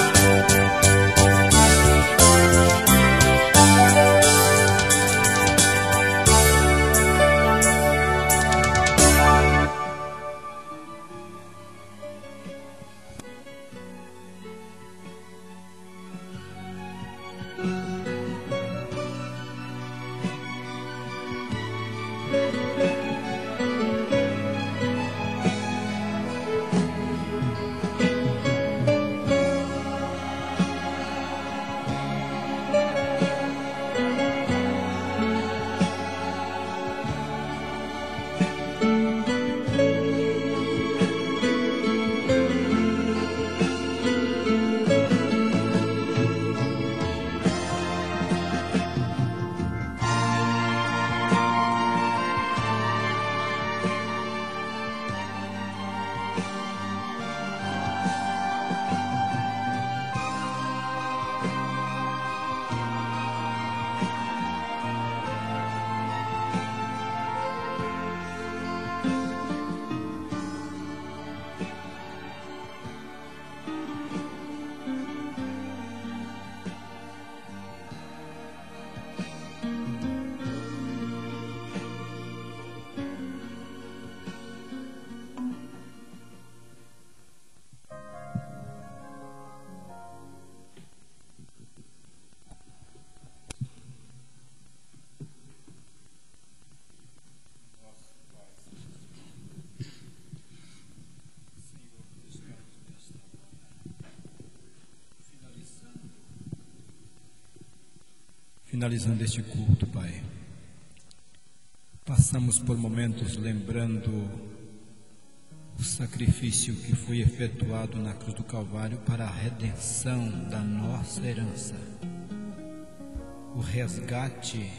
finalizando este culto, Pai, passamos por momentos lembrando o sacrifício que foi efetuado na cruz do Calvário para a redenção da nossa herança, o resgate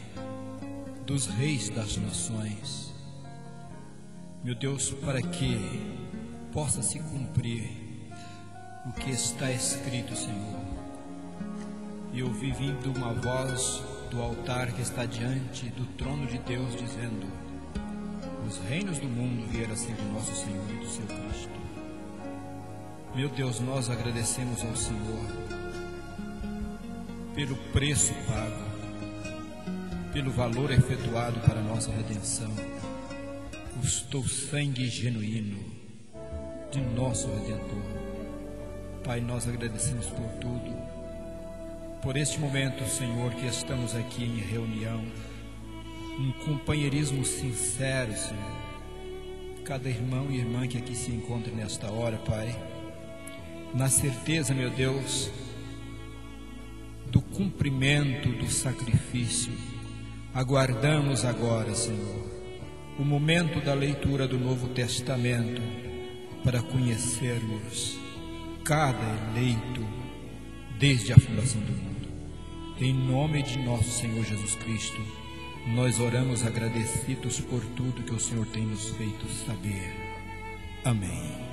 dos reis das nações. Meu Deus, para que possa se cumprir o que está escrito, Senhor. E eu vi vindo uma voz do altar que está diante do trono de Deus dizendo: os reinos do mundo vieram a ser de nosso Senhor e do seu Cristo. Meu Deus, nós agradecemos ao Senhor pelo preço pago, pelo valor efetuado para a nossa redenção. Custou sangue genuíno de nosso Redentor. Pai, nós agradecemos por tudo, por este momento, Senhor, que estamos aqui em reunião, um companheirismo sincero, Senhor. Cada irmão e irmã que aqui se encontra nesta hora, Pai, na certeza, meu Deus, do cumprimento do sacrifício, aguardamos agora, Senhor, o momento da leitura do Novo Testamento para conhecermos cada eleito desde a fundação do mundo. Em nome de nosso Senhor Jesus Cristo, nós oramos agradecidos por tudo que o Senhor tem nos feito saber. Amém.